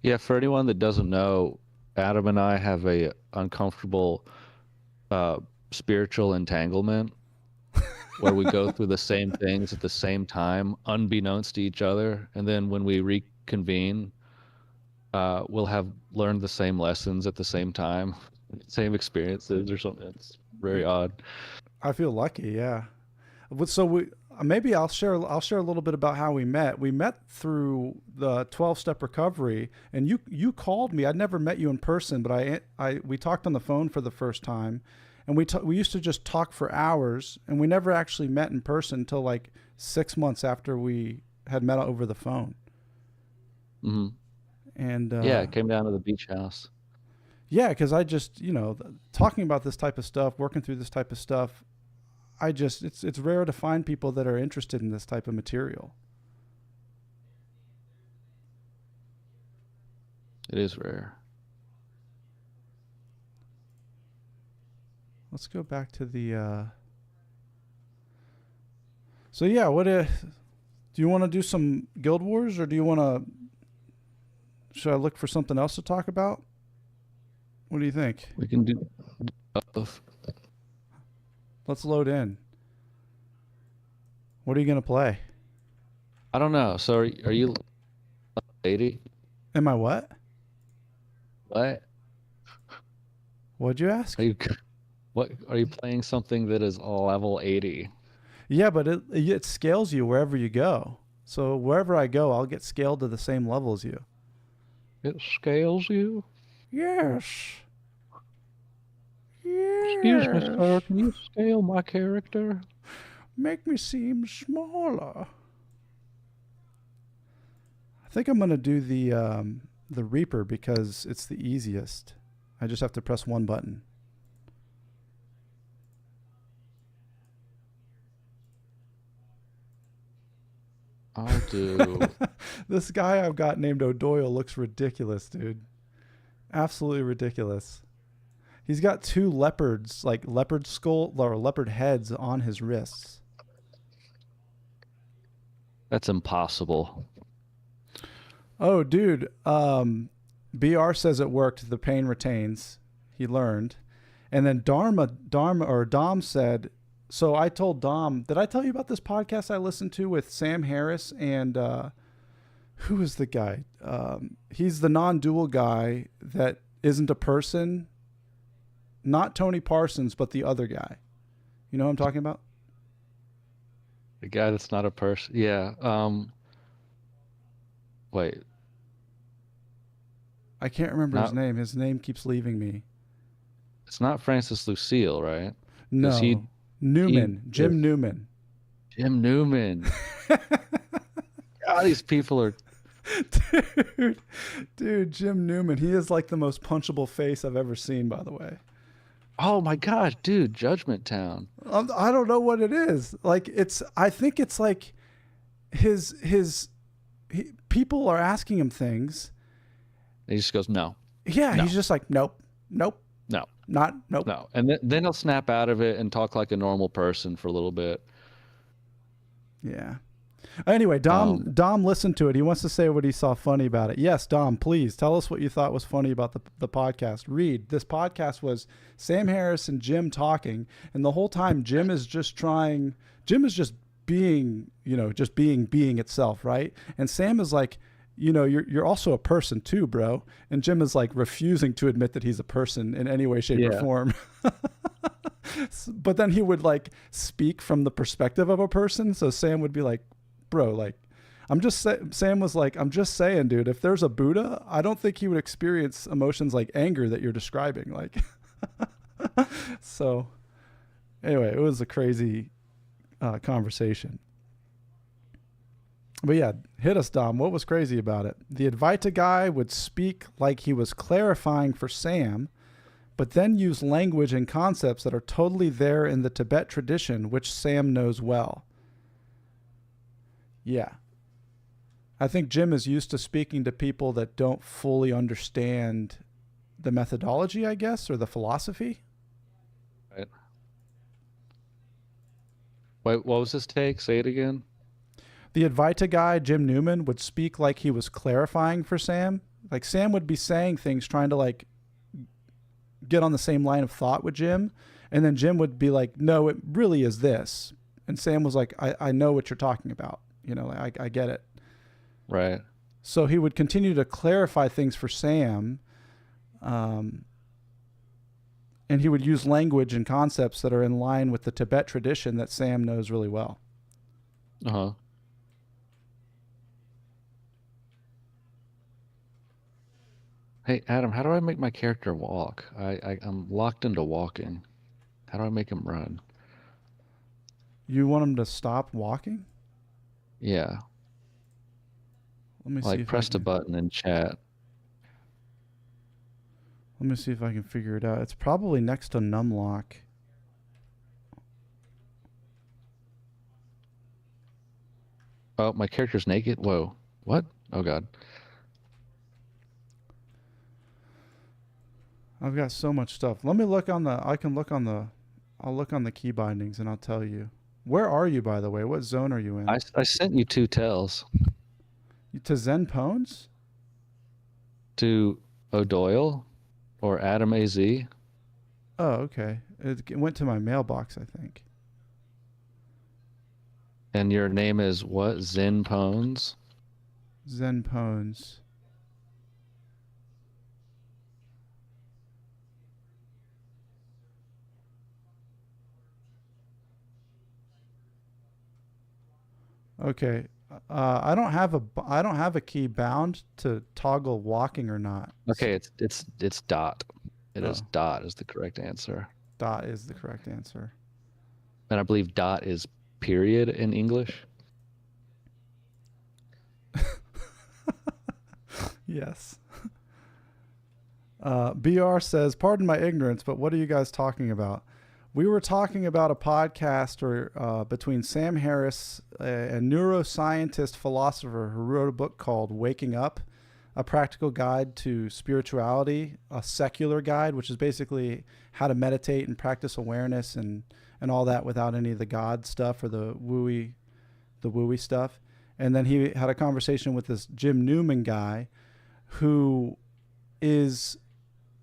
Yeah, for anyone that doesn't know, Adam and I have a uncomfortable uh, spiritual entanglement where we go through the same things at the same time, unbeknownst to each other, and then when we reconvene, we'll have learned the same lessons at the same time, same experiences or something. It's very odd. I feel lucky, yeah. So maybe I'll share a little bit about how we met. We met through the 12-step recovery, and you called me. I'd never met you in person, but we talked on the phone for the first time, and we used to just talk for hours, and we never actually met in person until like 6 months after we had met over the phone. Hmm. And Yeah, it came down to the beach house. yeah, because I just talking about this type of stuff, working through this type of stuff, it's rare to find people that are interested in this type of material. It is rare. Let's go back to the. So yeah, do you want to do some Guild Wars or do you want to? Should I look for something else to talk about? What do you think? We can do both. Let's load in. What are you gonna play? I don't know. So are you lady? Am I what? What? What'd you ask? Are you what are you playing something that is level 80? Yeah, but it scales you wherever you go. So wherever I go, I'll get scaled to the same level as you. It scales you? Yes. Excuse me, sir, Yes. can you scale my character? Make me seem smaller. I think I'm gonna do the Reaper because it's the easiest. I just have to press one button. I'll do. This guy I've got named O'Doyle looks ridiculous, dude. Absolutely ridiculous. He's got two leopards, like leopard skull or leopard heads on his wrists. That's impossible. Oh, dude. BR says it worked. The pain retains. He learned. And then Dom said, so I told Dom, did I tell you about this podcast I listened to with Sam Harris and who is the guy? He's the non-dual guy that isn't a person. Not Tony Parsons, but the other guy. You know what I'm talking about? The guy that's not a person. Yeah. Wait. I can't remember his Not. name. His name keeps leaving me. It's not Francis Lucille, right? Because No. Newman. Jim Newman. Jim Newman. God, these people are. Dude, Jim Newman. He is like the most punchable face I've ever seen, by the way. Oh my God, dude, Judgment Town. I don't know what it is. Like I think it's like people are asking him things. And he just goes, no, Yeah, no, he's just like, nope, nope, no, nope. no. And then he'll snap out of it and talk like a normal person for a little bit. Yeah. Anyway, Dom listened to it. He wants to say what he saw funny about it. Yes, Dom, please tell us what you thought was funny about the podcast. Read. This podcast was Sam Harris and Jim talking, and the whole time Jim is just being, just being itself, right? And Sam is like, you're also a person too, bro. And Jim is like refusing to admit that he's a person in any way, shape, or form. But then he would like speak from the perspective of a person. So Sam would be like, bro, like, Sam was like, I'm just saying, dude, if there's a Buddha, I don't think he would experience emotions like anger that you're describing. Like, so anyway, it was a crazy conversation. But yeah, hit us, Dom. What was crazy about it? The Advaita guy would speak like he was clarifying for Sam, but then use language and concepts that are totally there in the Tibet tradition, which Sam knows well. Yeah. I think Jim is used to speaking to people that don't fully understand the methodology, I guess, or the philosophy. Right. Wait, what was his take? Say it again. The Advaita guy, Jim Newman, would speak like he was clarifying for Sam. Like Sam would be saying things trying to like get on the same line of thought with Jim. And then Jim would be like, no, it really is this. And Sam was like, I know what you're talking about. I get it. Right. So he would continue to clarify things for Sam. And he would use language and concepts that are in line with the Tibet tradition that Sam knows really well. Uh-huh. Hey, Adam, how do I make my character walk? I'm locked into walking. How do I make him run? You want him to stop walking? Yeah. Let me see. Like If press the button in chat. Let me see if I can figure it out. It's probably next to numlock. Oh, my character's naked? Whoa. What? Oh, God. I've got so much stuff. Let me look on the, I'll look on the key bindings and I'll tell you. Where are you, by the way? What zone are you in? I sent you 2 tells. To Zen Pones? To O'Doyle or Adam AZ. Oh, okay. It went to my mailbox, I think. And your name is what? Zen Pones? Zen Pones. Okay. I don't have a key bound to toggle walking or not. Okay, it's dot. It is Oh. dot is the correct answer. Dot is the correct answer. And I believe dot is period in English. Yes. BR says, pardon my ignorance, but what are you guys talking about? We were talking about a podcast between Sam Harris, a neuroscientist philosopher who wrote a book called Waking Up, A Practical Guide to Spirituality, a secular guide, which is basically how to meditate and practice awareness and all that without any of the God stuff or the wooey stuff. And then he had a conversation with this Jim Newman guy who is,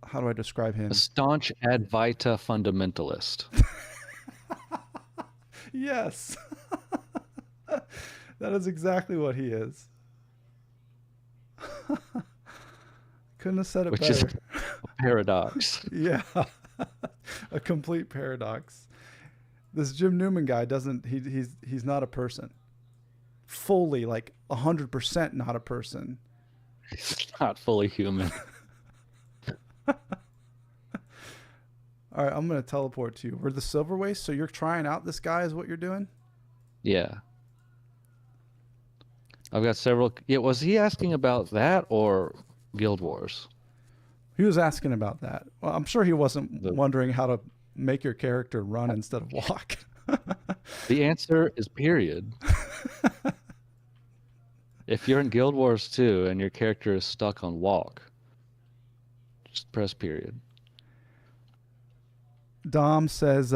how do I describe him? A staunch Advaita fundamentalist. Yes. That is exactly what he is. Couldn't have said it Which better. is a paradox. Yeah. A complete paradox. This Jim Newman guy he's not a person. Fully, like 100% not a person. He's not fully human. All right, I'm going to teleport to you. We're the Silver Waste, so you're trying out this guy is what you're doing? Yeah. I've got several. Yeah, was he asking about that or Guild Wars? He was asking about that. Well, I'm sure he wasn't The- wondering how to make your character run instead of walk. The answer is period. If you're in Guild Wars 2 and your character is stuck on walk, just press period. Dom says,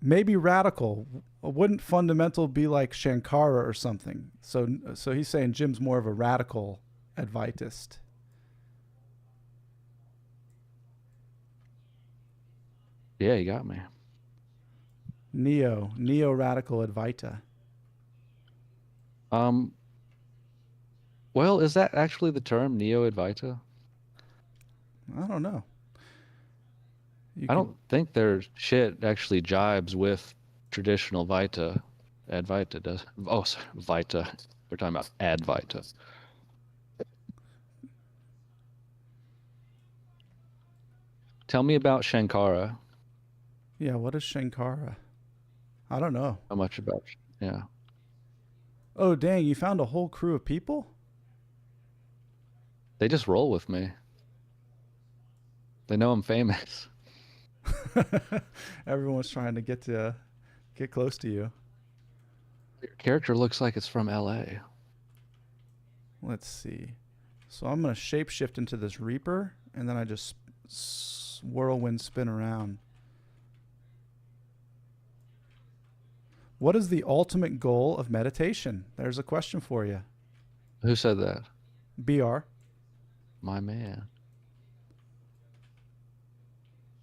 maybe radical. Wouldn't fundamental be like Shankara or something? So he's saying Jim's more of a radical Advaitist. Yeah, you got me. Neo radical Advaita. Well, is that actually the term, Neo Advaita? I don't know. I don't think their shit actually jibes with traditional Vita. Advaita does. Oh, sorry, Vita. We're talking about Advaita. Tell me about Shankara. Yeah, what is Shankara? I don't know. How much about? Yeah. Oh, dang, you found a whole crew of people? They just roll with me. They know I'm famous. Everyone's trying to get close to you. Your character looks like it's from LA. Let's see. So I'm going to shapeshift into this Reaper, and then I just whirlwind spin around. What is the ultimate goal of meditation? There's a question for you. Who said that? BR. My man.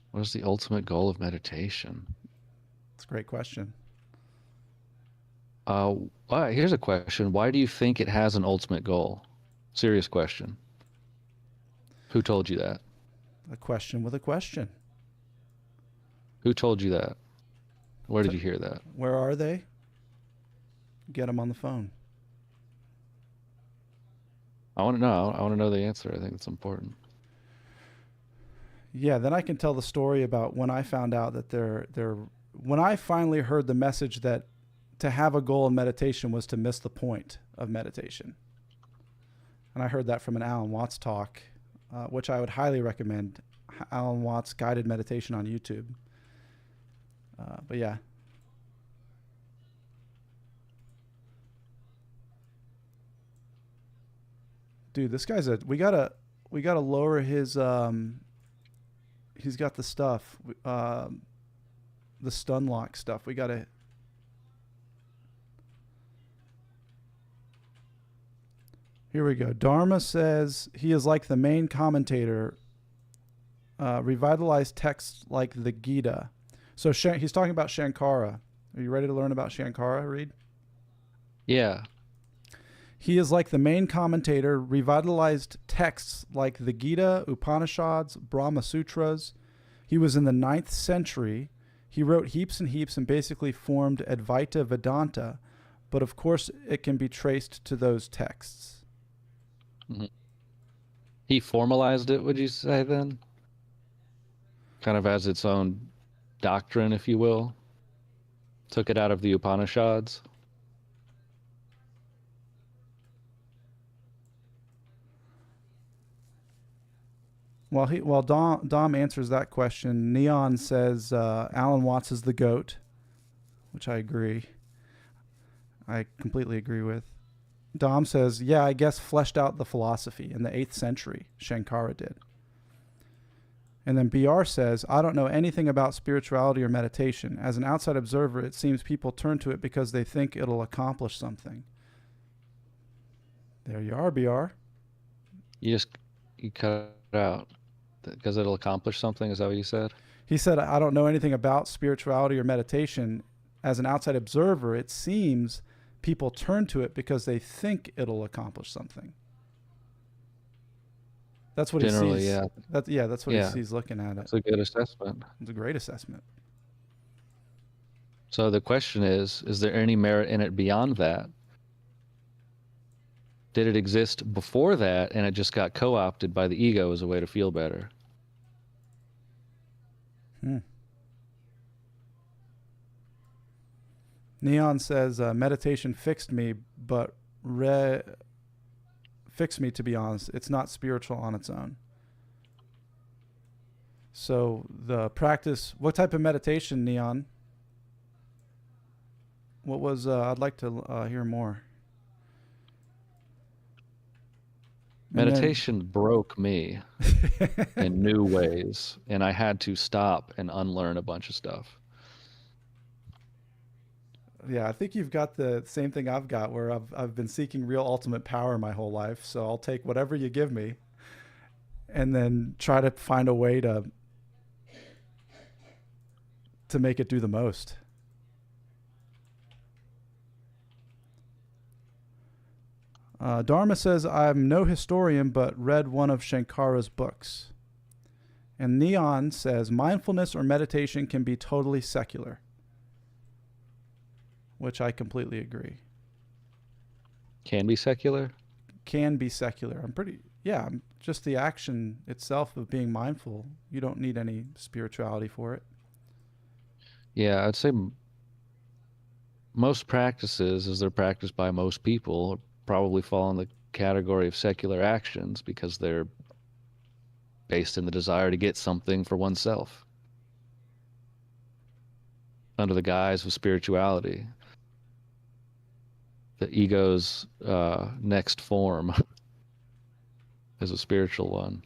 What is the ultimate goal of meditation? It's a great question. Here's a question. Why do you think it has an ultimate goal? Serious question. Who told you that? A question with a question. Who told you that? Where did you hear that? Where are they? Get them on the phone. I want to know. I want to know the answer. I think it's important. Yeah, then I can tell the story about when I found out that when I finally heard the message that to have a goal in meditation was to miss the point of meditation. And I heard that from an Alan Watts talk, which I would highly recommend. Alan Watts Guided Meditation on YouTube. But yeah. Dude, this guy's we gotta lower his he's got the stuff, the stun lock stuff. We gotta. Here we go. Dharma says he is like the main commentator. Revitalized texts like the Gita. So he's talking about Shankara. Are you ready to learn about Shankara, Reed? Yeah. He is like the main commentator, revitalized texts like the Gita, Upanishads, Brahma Sutras. He was in the 9th century. He wrote heaps and heaps and basically formed Advaita Vedanta, but of course it can be traced to those texts. Mm-hmm. He formalized it, would you say then? Kind of as its own doctrine, if you will. Took it out of the Upanishads. While Dom answers that question, Neon says Alan Watts is the GOAT, which I agree. I completely agree with. Dom says, yeah, I guess fleshed out the philosophy in the 8th century. Shankara did. And then BR says, I don't know anything about spirituality or meditation. As an outside observer, it seems people turn to it because they think it'll accomplish something. There you are, BR. You cut it out because it'll accomplish something. Is that what you said? He said, I don't know anything about spirituality or meditation. As an outside observer, it seems people turn to it because they think it'll accomplish something. That's what Generally, he sees. yeah. That's what he sees looking at it. That's a good assessment. It's a great assessment. So the question is there any merit in it beyond that? Did it exist before that and it just got co-opted by the ego as a way to feel better? Neon says, meditation fixed me, but fixed me, to be honest. It's not spiritual on its own. So the practice, what type of meditation, Neon? What was, I'd like to hear more. Meditation broke me in new ways, and I had to stop and unlearn a bunch of stuff. Yeah, I think you've got the same thing I've got, where I've been seeking real ultimate power my whole life. So I'll take whatever you give me and then try to find a way to make it do the most. Dharma says, I'm no historian, but read one of Shankara's books. And Neon says, mindfulness or meditation can be totally secular, which I completely agree. Can be secular? Can be secular. Just the action itself of being mindful. You don't need any spirituality for it. Yeah, I'd say most practices, as they're practiced by most people, probably fall in the category of secular actions because they're based in the desire to get something for oneself under the guise of spirituality. The ego's next form is a spiritual one.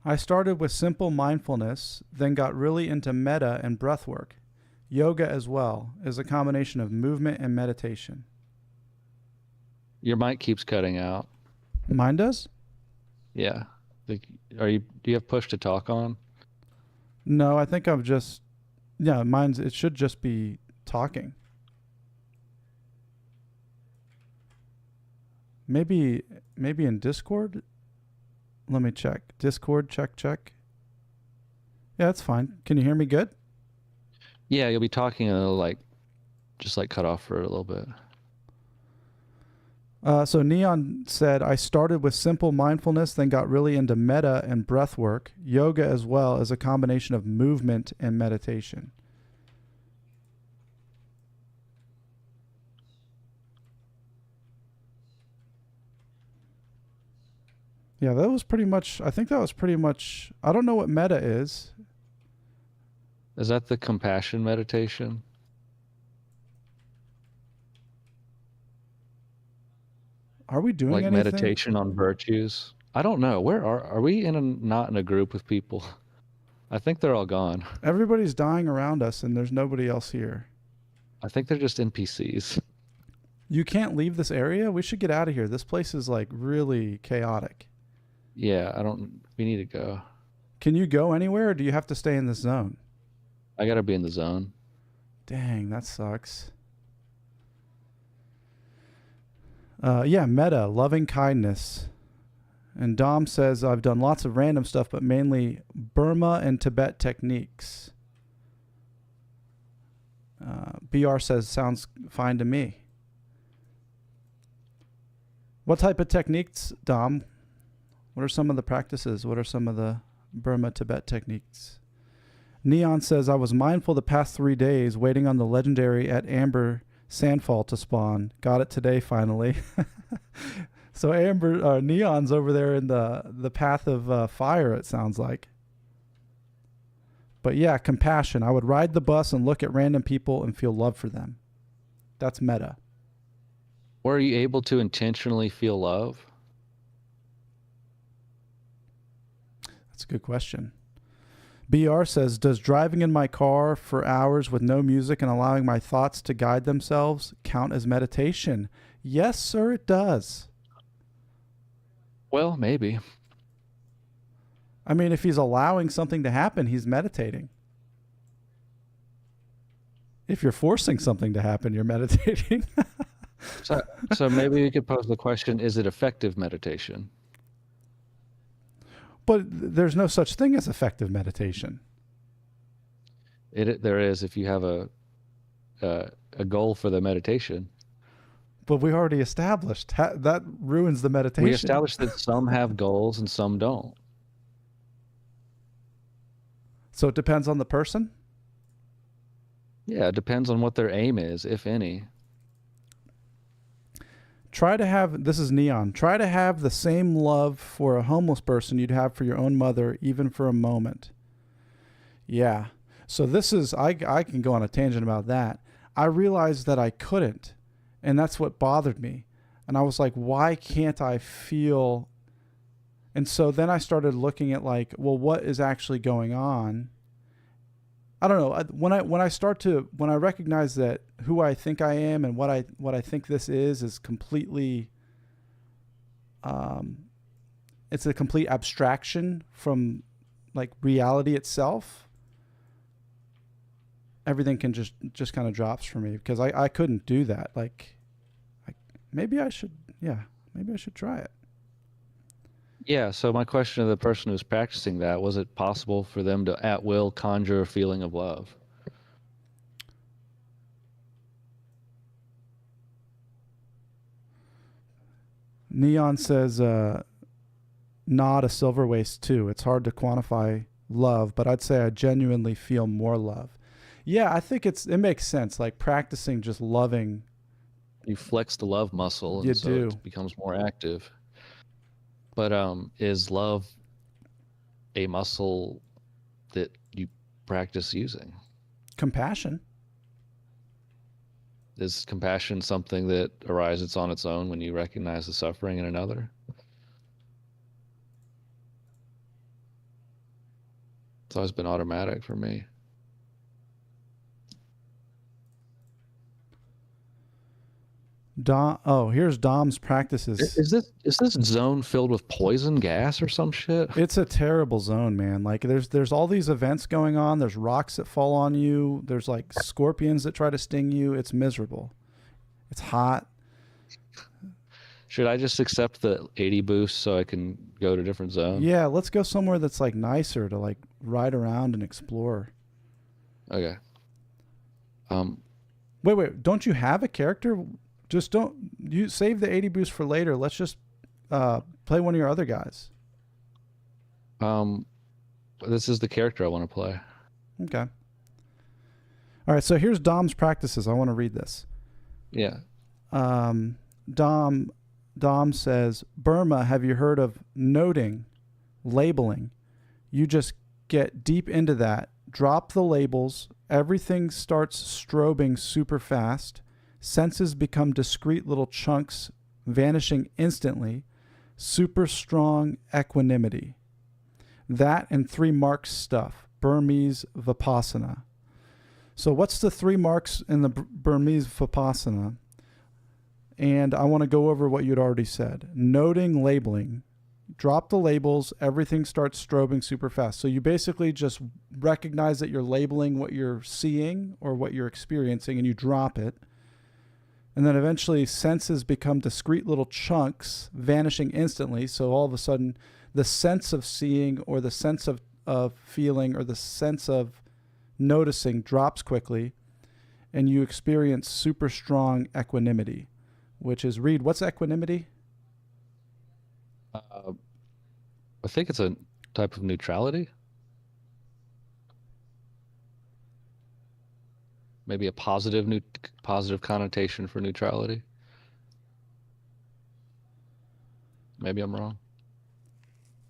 I started with simple mindfulness, then got really into metta and breath work. Yoga as well is a combination of movement and meditation. Your mic keeps cutting out. Mine does? Yeah. Do you have push to talk on? No, I think I've just, it should just be talking. Maybe in Discord? Let me check. Discord, check. Yeah, that's fine. Can you hear me good? Yeah, you'll be talking and it'll just cut off for a little bit. So Neon said, I started with simple mindfulness, then got really into metta and breath work. Yoga as well as a combination of movement and meditation. Yeah, that was pretty much, I don't know what metta is. Is that the compassion meditation? Are we doing anything? Meditation on virtues? I don't know. Where are we not in a group with people? I think they're all gone. Everybody's dying around us and there's nobody else here. I think they're just NPCs. You can't leave this area? We should get out of here. This place is really chaotic. Yeah, we need to go. Can you go anywhere or do you have to stay in this zone? I gotta be in the zone. Dang, that sucks. Metta, loving kindness. And Dom says, I've done lots of random stuff, but mainly Burma and Tibet techniques. BR says, sounds fine to me. What type of techniques, Dom? What are some of the practices? What are some of the Burma Tibet techniques? Neon says, I was mindful the past 3 days, waiting on the legendary at Amber Sandfall to spawn. Got it today, finally. So Amber Neon's over there in the path of fire. It sounds like. But yeah, compassion. I would ride the bus and look at random people and feel love for them. That's meta. Were you able to intentionally feel love? That's a good question. BR says, does driving in my car for hours with no music and allowing my thoughts to guide themselves count as meditation? Yes, sir, it does. Well, maybe. I mean, if he's allowing something to happen, he's meditating. If you're forcing something to happen, you're meditating. So maybe you could pose the question, is it effective meditation? But there's no such thing as effective meditation. There is if you have a goal for the meditation. But we already established that ruins the meditation. We established that some have goals and some don't. So it depends on the person? Yeah, it depends on what their aim is, if any. This is Neon, try to have the same love for a homeless person you'd have for your own mother, even for a moment. Yeah. So this is, I can go on a tangent about that. I realized that I couldn't, and that's what bothered me. And I was like, why can't I feel? And so then I started looking at like, well, what is actually going on? I don't know. When I recognize that who I think I am and what I think this is completely, it's a complete abstraction from like reality itself. Everything can just kind of drops for me because I couldn't do that. Like, maybe I should try it. Yeah, so my question to the person who's practicing that, was it possible for them to at will conjure a feeling of love? Neon says, nod a silver waist too. It's hard to quantify love, but I'd say I genuinely feel more love. Yeah, I think it makes sense. Like practicing just loving. You flex the love muscle, and so it becomes more active. But is love a muscle that you practice using? Compassion. Is compassion something that arises on its own when you recognize the suffering in another? It's always been automatic for me. Here's Dom's practices. Is this zone filled with poison gas or some shit? It's a terrible zone, man. Like there's all these events going on. There's rocks that fall on you. There's like scorpions that try to sting you. It's miserable. It's hot. Should I just accept the 80 boost so I can go to different zones? Yeah, let's go somewhere that's like nicer to like ride around and explore. Okay. Wait. Don't you have a character? Just don't you save the 80 boost for later. Let's just play one of your other guys. This is the character I want to play. Okay. All right, so here's Dom's practices. I want to read this. Yeah. Dom says, Burma, have you heard of noting, labeling? You just get deep into that. Drop the labels. Everything starts strobing super fast. Senses become discrete little chunks, vanishing instantly. Super strong equanimity. That and 3 marks stuff. Burmese Vipassana. So what's the 3 marks in the Burmese Vipassana? And I want to go over what you'd already said. Noting, labeling. Drop the labels. Everything starts strobing super fast. So you basically just recognize that you're labeling what you're seeing or what you're experiencing, and you drop it. And then eventually senses become discrete little chunks, vanishing instantly. So all of a sudden, the sense of seeing or the sense of feeling or the sense of noticing drops quickly, and you experience super strong equanimity, which is, Reed, what's equanimity? I think it's a type of neutrality. Maybe a positive connotation for neutrality. Maybe I'm wrong.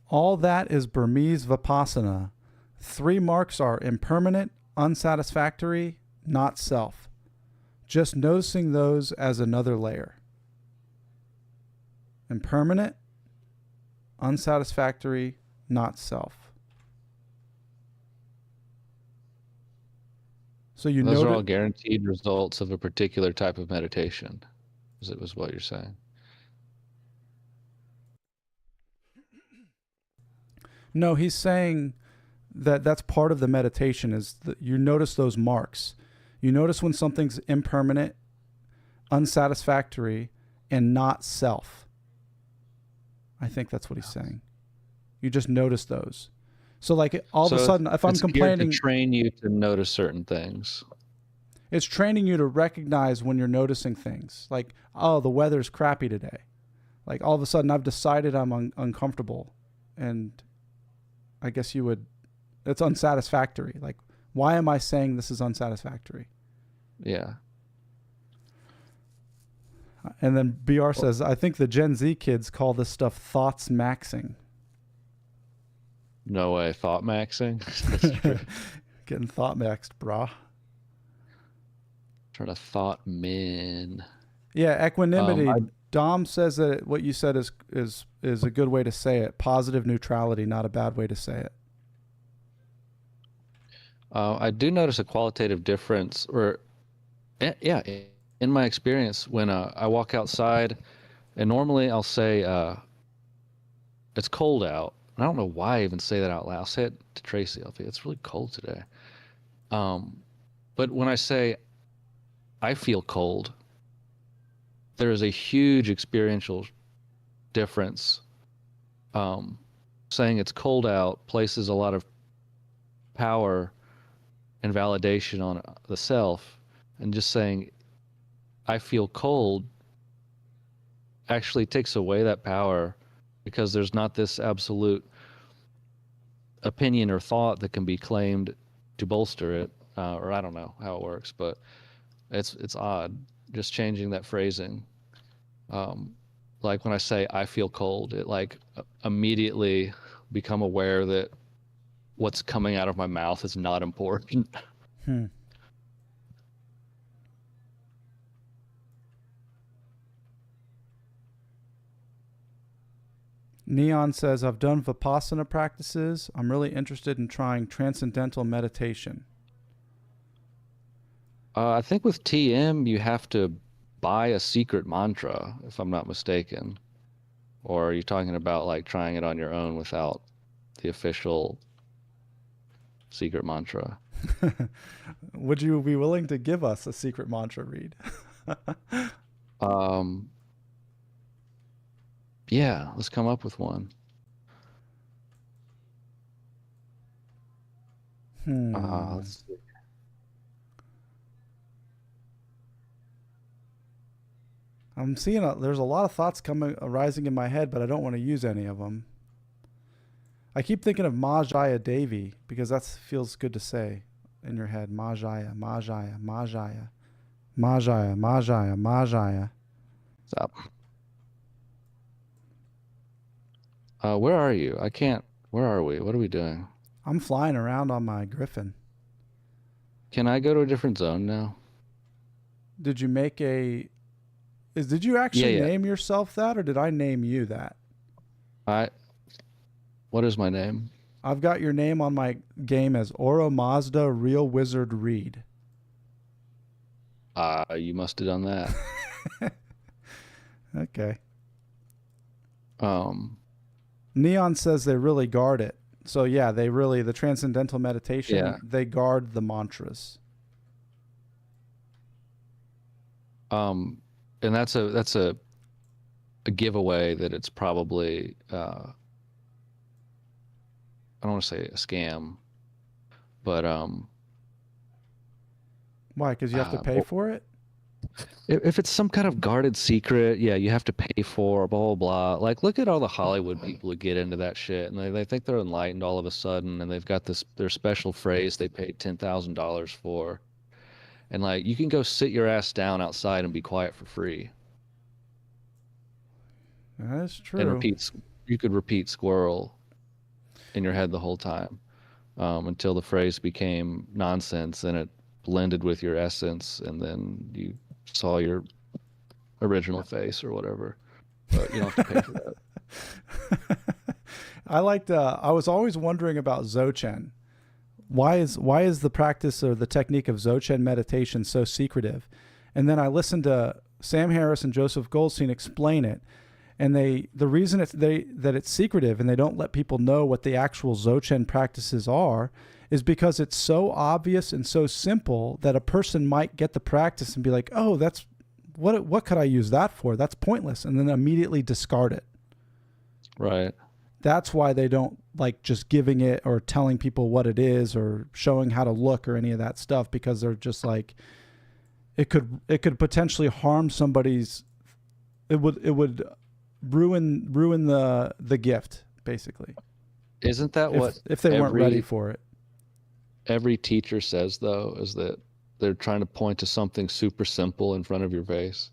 All that is Burmese Vipassana. 3 marks are impermanent, unsatisfactory, not self. Just noticing those as another layer. Impermanent, unsatisfactory, not self. So you Those are all notice. guaranteed results of a particular type of meditation. Is it was what you're saying? No, he's saying that that's part of the meditation is that you notice those marks. You notice when something's impermanent, unsatisfactory, and not self. I think that's what he's saying. You just notice those. So like all of a So sudden, if I'm it's geared to complaining, train you to notice certain things. it's training you to recognize when you're noticing things. Like, oh, the weather's crappy today. Like all of a sudden I've decided I'm uncomfortable. And I guess you would, it's unsatisfactory. Like, why am I saying this is unsatisfactory? Yeah. And then BR says, I think the Gen Z kids call this stuff thoughts maxing. No way. Thought maxing. That's true. Getting thought maxed, brah. Trying to thought min. Yeah, equanimity. I, Dom says that what you said is a good way to say it. Positive neutrality, not a bad way to say it. I do notice a qualitative difference, or yeah, in my experience, when I walk outside, and normally I'll say it's cold out. And I don't know why I even say that out loud. I'll say it to Tracy. I'll be, it's really cold today. But when I say I feel cold, there is a huge experiential difference. Saying it's cold out places a lot of power and validation on the self, and just saying I feel cold actually takes away that power, because there's not this absolute opinion or thought that can be claimed to bolster it, or I don't know how it works, but it's odd just changing that phrasing. Like when I say I feel cold, it like immediately become aware that what's coming out of my mouth is not important. Neon says, I've done Vipassana practices. I'm really interested in trying transcendental meditation. I think with TM you have to buy a secret mantra, if I'm not mistaken. Or are you talking about like trying it on your own without the official secret mantra? Would you be willing to give us a secret mantra read? Yeah, let's come up with one. Let's see. I'm seeing there's a lot of thoughts arising in my head, but I don't want to use any of them. I keep thinking of Majaya Devi because that feels good to say in your head. Majaya, Majaya, Majaya, Majaya, Majaya, Majaya. Stop. Where are you? I can't. Where are we? What are we doing? I'm flying around on my Griffin. Can I go to a different zone now? Did you make did you actually Yeah. name yourself that, or did I name you that? What is my name? I've got your name on my game as Oro Mazda Real Wizard Reed. You must have done that. Okay. Um, Neon says they really guard it. So yeah, the transcendental meditation, Yeah. they guard the mantras. And that's a giveaway that it's probably I don't want to say a scam, but Why? Because you have to pay for it? if it's some kind of guarded secret, yeah, you have to pay for blah blah blah. Like, look at all the Hollywood people who get into that shit, and they think they're enlightened all of a sudden, and they've got their special phrase they paid $10,000 for, and like you can go sit your ass down outside and be quiet for free. That's and true. you could repeat squirrel in your head the whole time, until the phrase became nonsense and it blended with your essence, and then you saw your original face or whatever. But you don't have to pay for that. I was always wondering about Dzogchen. Why is the practice or the technique of Dzogchen meditation so secretive? And then I listened to Sam Harris and Joseph Goldstein explain it, and the reason that it's secretive and they don't let people know what the actual Dzogchen practices are is because it's so obvious and so simple that a person might get the practice and be like, "Oh, that's what could I use that for? That's pointless," and then immediately discard it. Right. That's why they don't like just giving it or telling people what it is or showing how to look or any of that stuff, because they're just like, it could potentially harm somebody's, it would ruin the gift, basically, Isn't that what if they weren't ready for it. every teacher says though, is that they're trying to point to something super simple in front of your face?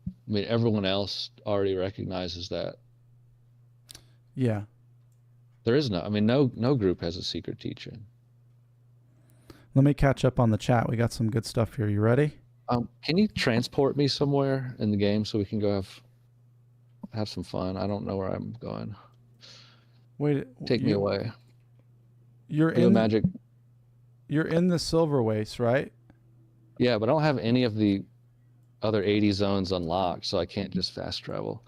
I mean, everyone else already recognizes that. Yeah. There is no group has a secret teaching. Let me catch up on the chat. We got some good stuff here. You ready? Can you transport me somewhere in the game so we can go have some fun? I don't know where I'm going. Wait, Take me away. You're in magic. You're in the Silver Waste, right? Yeah, but I don't have any of the other 80 zones unlocked, so I can't just fast travel.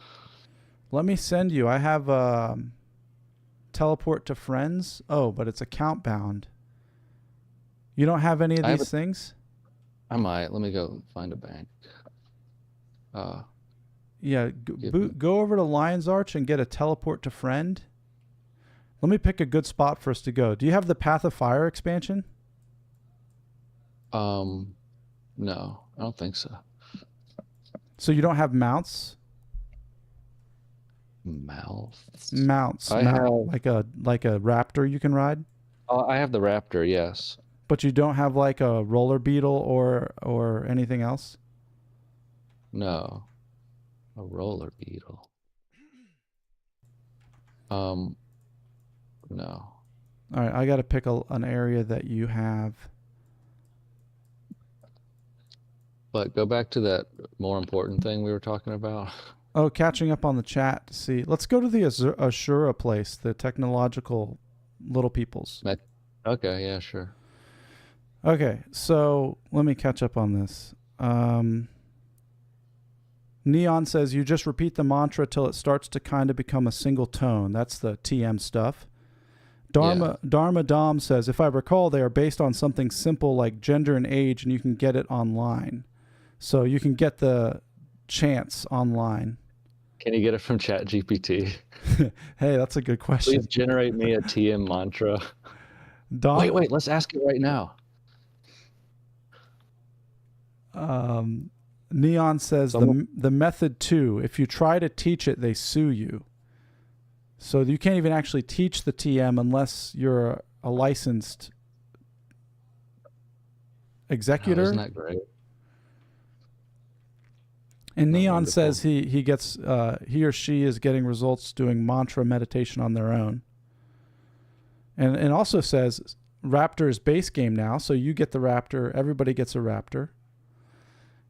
Let me send you. I have teleport to friends. Oh, but it's account bound. You don't have any of these things? I might. Let me go find a bank. Yeah, go over to Lion's Arch and get a teleport to friend. Let me pick a good spot for us to go. Do you have the Path of Fire expansion? No, I don't think so. So you don't have mounts? Mounts. I have like a raptor you can ride? I have the raptor, yes. But you don't have like a roller beetle or anything else? No. A roller beetle. No. All right, I got to pick an area that you have. But go back to that more important thing we were talking about. Oh, catching up on the chat to see. Let's go to the Ashura place, the technological little peoples. Okay, yeah, sure. Okay, so let me catch up on this. Neon says you just repeat the mantra till it starts to kind of become a single tone. That's the TM stuff. Dharma Dom says, if I recall, they are based on something simple like gender and age, and you can get it online. So you can get the chants online. Can you get it from ChatGPT? Hey, that's a good question. Please generate me a TM mantra. Wait, let's ask it right now. Neon says the method 2, if you try to teach it, they sue you. So you can't even actually teach the TM unless you're a licensed executor. Isn't that great? And Neon says he gets he or she is getting results doing mantra meditation on their own. And also says Raptor is base game now, so you get the Raptor, everybody gets a Raptor.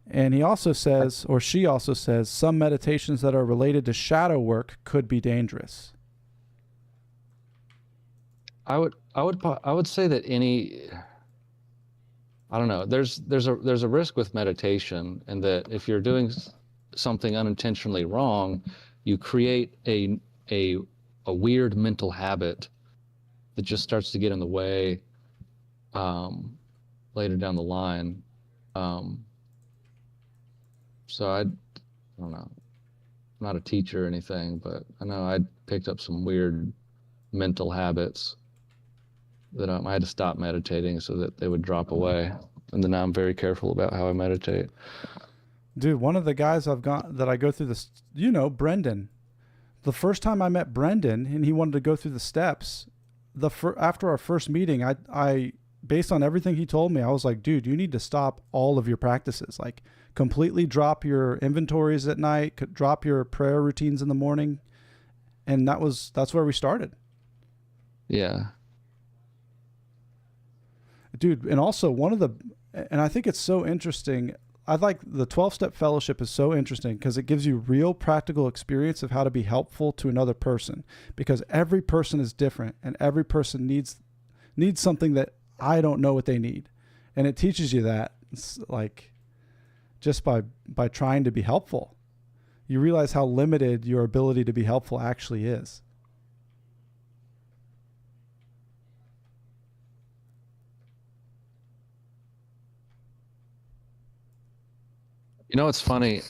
And he also says, or she also says, some meditations that are related to shadow work could be dangerous. I would say that I don't know. There's a risk with meditation, and that if you're doing something unintentionally wrong, you create a weird mental habit that just starts to get in the way later down the line. So I don't know. I'm not a teacher or anything, but I know I picked up some weird mental habits that I had to stop meditating so that they would drop away. And then now I'm very careful about how I meditate. Dude, one of the guys that I go through this, Brendan. The first time I met Brendan and he wanted to go through the steps, after our first meeting, I based on everything he told me, I was like, dude, you need to stop all of your practices. Like, completely drop your inventories at night, drop your prayer routines in the morning. And that's where we started. Yeah. Dude, and also and I think it's so interesting. I like the 12-step fellowship is so interesting because it gives you real practical experience of how to be helpful to another person, because every person is different and every person needs something that I don't know what they need. And it teaches you that. It's like, just by trying to be helpful, you realize how limited your ability to be helpful actually is. You know, it's funny.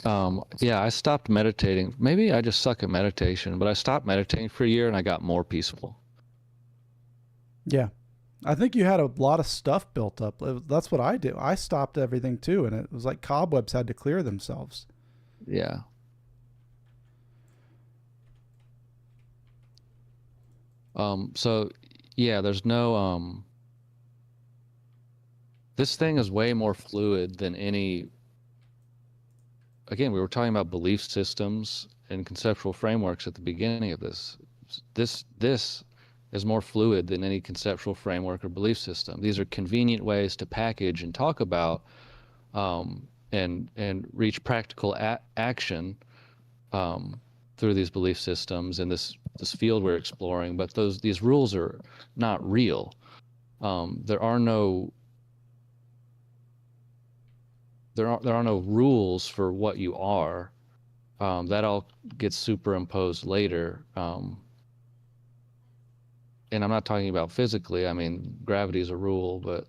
Yeah, I stopped meditating. Maybe I just suck at meditation, but I stopped meditating for a year and I got more peaceful. Yeah. I think you had a lot of stuff built up. That's what I do. I stopped everything too, and it was like cobwebs had to clear themselves. Yeah. So yeah, there's no this thing is way more fluid than any. Again, we were talking about belief systems and conceptual frameworks at the beginning of this. This is more fluid than any conceptual framework or belief system. These are convenient ways to package and talk about and reach practical action through these belief systems and this field we're exploring. But these rules are not real. There are no rules for what you are. That all gets superimposed later. And I'm not talking about physically. I mean, gravity is a rule, but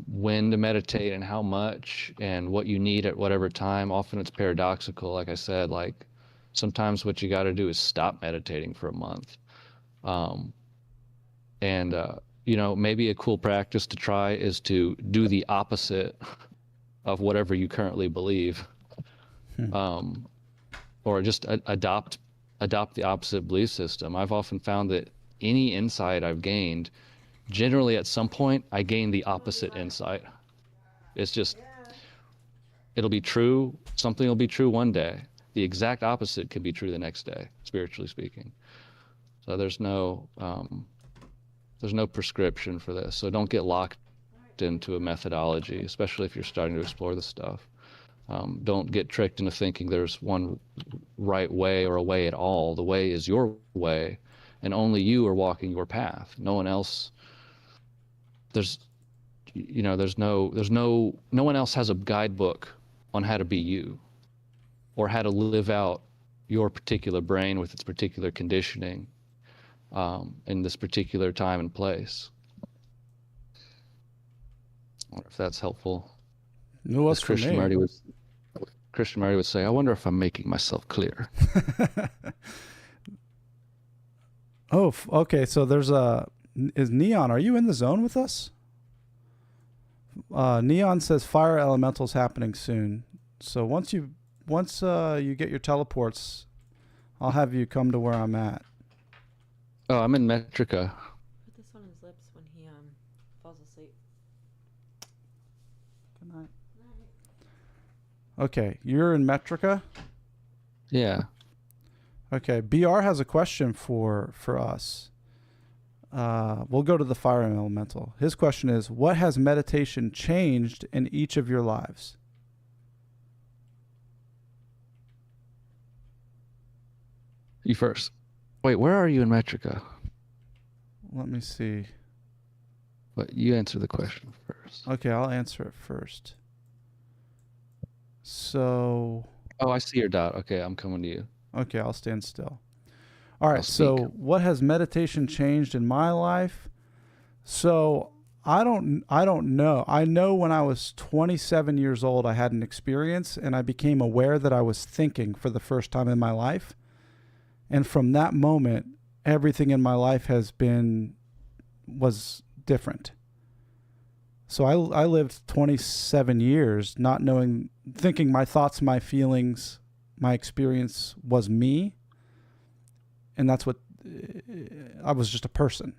when to meditate and how much and what you need at whatever time, often it's paradoxical. Like I said, like sometimes what you got to do is stop meditating for a month. And maybe a cool practice to try is to do the opposite of whatever you currently believe. Or just adopt the opposite belief system. I've often found that any insight I've gained, generally at some point I gain the opposite insight. It's just, it'll be true, something will be true one day. The exact opposite could be true the next day, spiritually speaking. So there's no prescription for this. So don't get locked into a methodology, especially if you're starting to explore this stuff. Don't get tricked into thinking there's one right way or a way at all. The way is your way, and only you are walking your path. No one else. No one else has a guidebook on how to be you, or how to live out your particular brain with its particular conditioning in this particular time and place. I wonder if that's helpful. It was for me. Christian Murray would say, I wonder if I'm making myself clear. Oh, okay. So is Neon, are you in the zone with us? Neon says fire elementals happening soon. So once you get your teleports, I'll have you come to where I'm at. Oh, I'm in Metrica. Put this on his lips when he falls asleep. Good night. Okay, you're in Metrica? Yeah. Okay, BR has a question for us. We'll go to the fire elemental. His question is, what has meditation changed in each of your lives? You first. Wait, where are you in Metrica? Let me see. But you answer the question first. Okay, I'll answer it first. So... Oh, I see your dot. Okay, I'm coming to you. Okay, I'll stand still. All right, so what has meditation changed in my life? So I don't know. I know when I was 27 years old, I had an experience and I became aware that I was thinking for the first time in my life. And from that moment, everything in my life was different. So I lived 27 years not knowing, thinking my thoughts, my feelings, my experience was me. And that's what, I was just a person.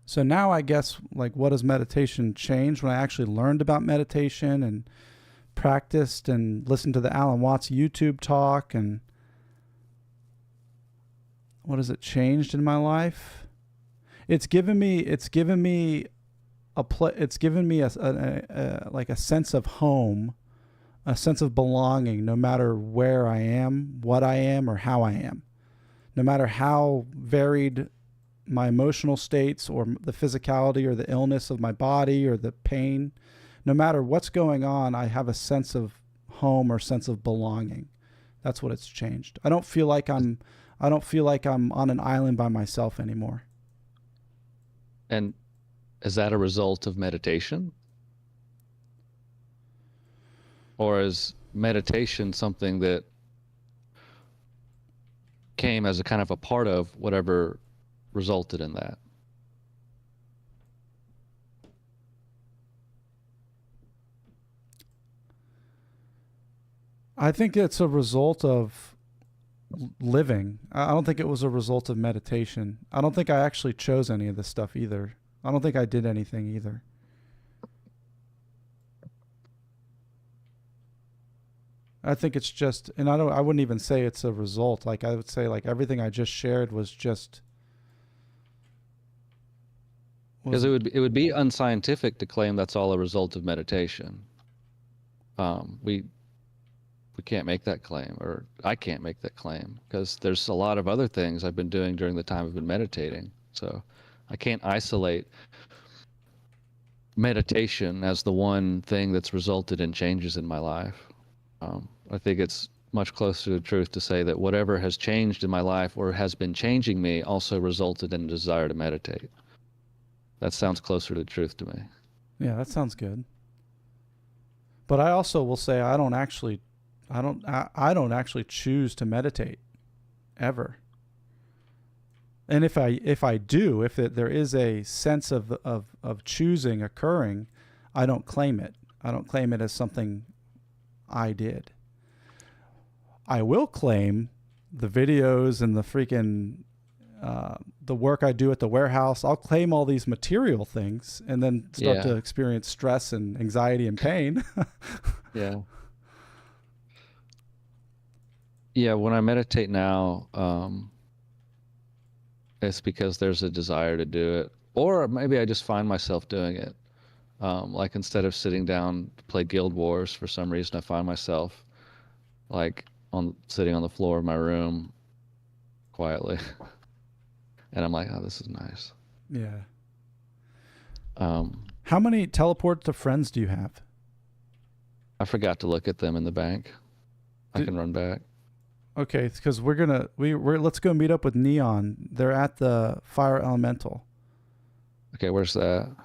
So now I guess, like, what has meditation changed? When I actually learned about meditation and practiced and listened to the Alan Watts YouTube talk, and what has it changed in my life? It's given me like a sense of home, a sense of belonging, no matter where I am, what I am, or how I am. No matter how varied my emotional states or the physicality or the illness of my body or the pain, no matter what's going on, I have a sense of home or sense of belonging. That's what it's changed. I don't feel like I'm on an island by myself anymore. And is that a result of meditation? Or is meditation something that came as a kind of a part of whatever resulted in that? I think it's a result of living. I don't think it was a result of meditation. I don't think I actually chose any of this stuff either. I don't think I did anything either. I think it's just, and I wouldn't even say it's a result. Like, I would say, like, everything I just shared was just. Because it would be unscientific to claim that's all a result of meditation. We can't make that claim, or I can't make that claim, because there's a lot of other things I've been doing during the time I've been meditating. So I can't isolate meditation as the one thing that's resulted in changes in my life. I think it's much closer to the truth to say that whatever has changed in my life or has been changing me also resulted in a desire to meditate. That sounds closer to the truth to me. Yeah, that sounds good. But I also will say I don't actually choose to meditate ever. And if there is a sense of choosing occurring, I don't claim it. I don't claim it as something I did. I will claim the videos and the freaking the work I do at the warehouse. I'll claim all these material things and then start to experience stress and anxiety and pain. Yeah. Yeah, when I meditate now, it's because there's a desire to do it. Or maybe I just find myself doing it. Like, instead of sitting down to play Guild Wars, for some reason I find myself like sitting on the floor of my room quietly. And I'm like, oh, this is nice. Yeah. How many teleport to friends do you have? I forgot to look at them in the bank. I can run back. Okay, because let's go meet up with Neon. They're at the Fire Elemental. Okay, where's that?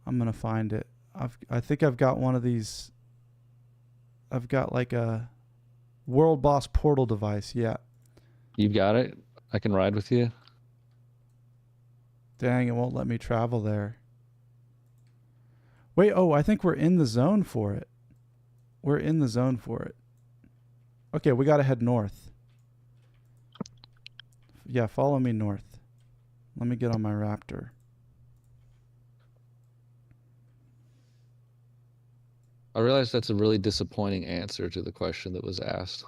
I'm gonna find it. I think I've got one of these. I've got like a World Boss portal device. Yeah. You've got it? I can ride with you? Dang, it won't let me travel there. Wait, I think we're in the zone for it. We're in the zone for it. Okay, we gotta head north. Yeah, follow me north. Let me get on my Raptor. I realize that's a really disappointing answer to the question that was asked.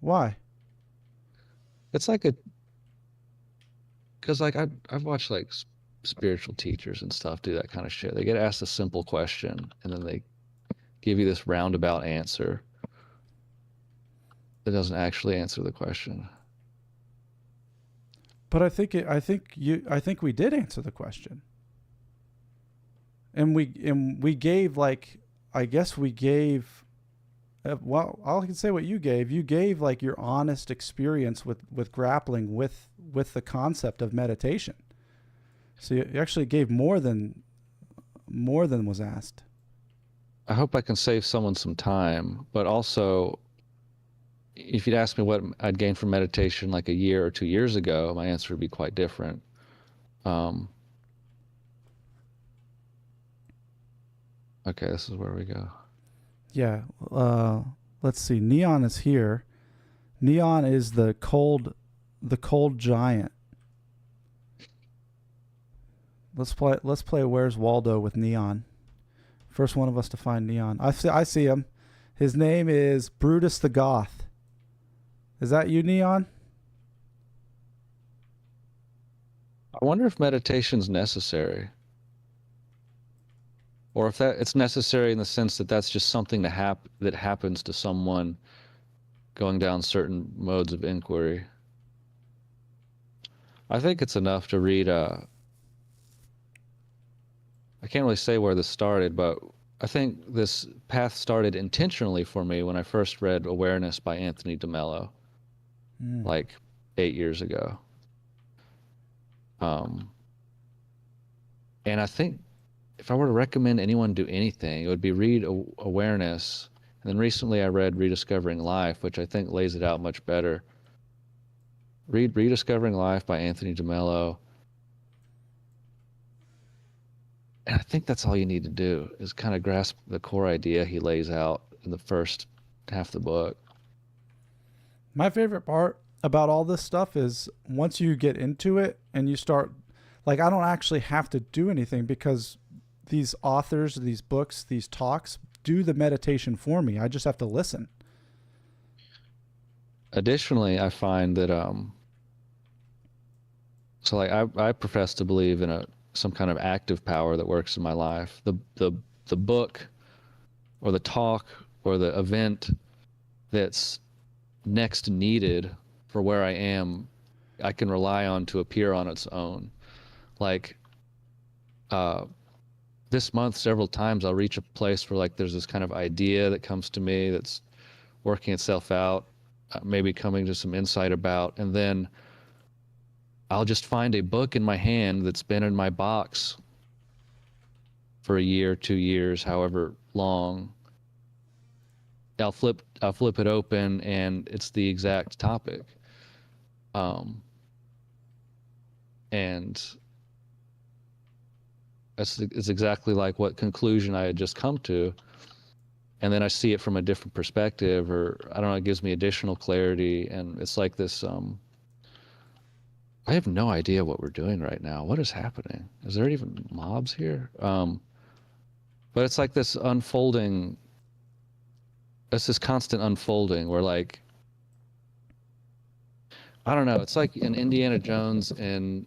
Why? It's like because like I've watched like spiritual teachers and stuff do that kind of shit. They get asked a simple question and then they give you this roundabout answer that doesn't actually answer the question. But I think we did answer the question. And we gave, like, I guess we gave, well, I can say what you gave. You gave like your honest experience with grappling with the concept of meditation. So you actually gave more than was asked. I hope I can save someone some time, but also, if you'd asked me what I'd gained from meditation like a year or 2 years ago, my answer would be quite different. Okay, this is where we go. Yeah. Let's see. Neon is here. Neon is the cold giant. Let's play Where's Waldo with Neon. First one of us to find Neon. I see him. His name is Brutus the Goth. Is that you, Neon? I wonder if meditation's necessary, or if that it's necessary in the sense that that's just something that happens to someone going down certain modes of inquiry. I think it's enough to read. I can't really say where this started, but I think this path started intentionally for me when I first read Awareness by Anthony DeMello, like 8 years ago. And I think if I were to recommend anyone do anything, it would be read Awareness. And then recently I read Rediscovering Life, which I think lays it out much better. Read Rediscovering Life by Anthony DeMello. And I think that's all you need to do is kind of grasp the core idea he lays out in the first half of the book. My favorite part about all this stuff is once you get into it and you start, like, I don't actually have to do anything because these authors, these books, these talks do the meditation for me. I just have to listen. Additionally, I find that so like I profess to believe in some kind of active power that works in my life. The book or the talk or the event that's next needed for where I am, I can rely on to appear on its own. Like this month, several times I'll reach a place where like there's this kind of idea that comes to me that's working itself out, maybe coming to some insight about, and then I'll just find a book in my hand that's been in my box for a year, 2 years, however long. I'll flip it open and it's the exact topic. And it's exactly like what conclusion I had just come to. And then I see it from a different perspective, or I don't know, it gives me additional clarity. And it's like this, I have no idea what we're doing right now. What is happening? Is there even mobs here? But it's like this unfolding, it's this constant unfolding where like, I don't know, it's like in Indiana Jones and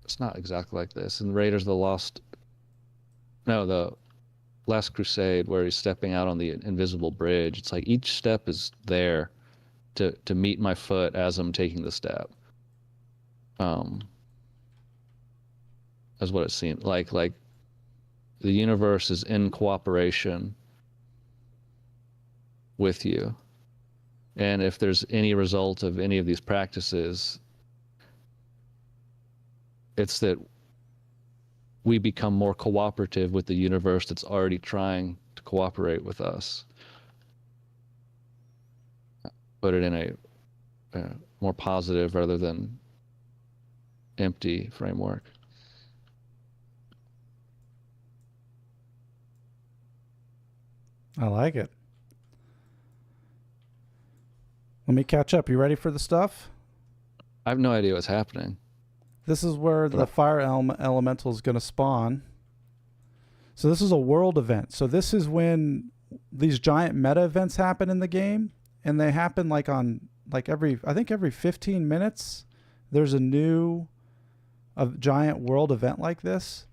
it's not exactly like this. In Raiders of the Last Crusade, where he's stepping out on the invisible bridge. It's like each step is there to meet my foot as I'm taking the step. That's what it seemed like the universe is in cooperation with you. And if there's any result of any of these practices, it's that we become more cooperative with the universe that's already trying to cooperate with us. Put it in a more positive rather than empty framework. I like it. Let me catch up. You ready for the stuff? I have no idea what's happening. This is where the fire elemental is going to spawn. So this is a world event. So this is when these giant meta events happen in the game, and they happen like on every 15 minutes. There's a giant world event like this,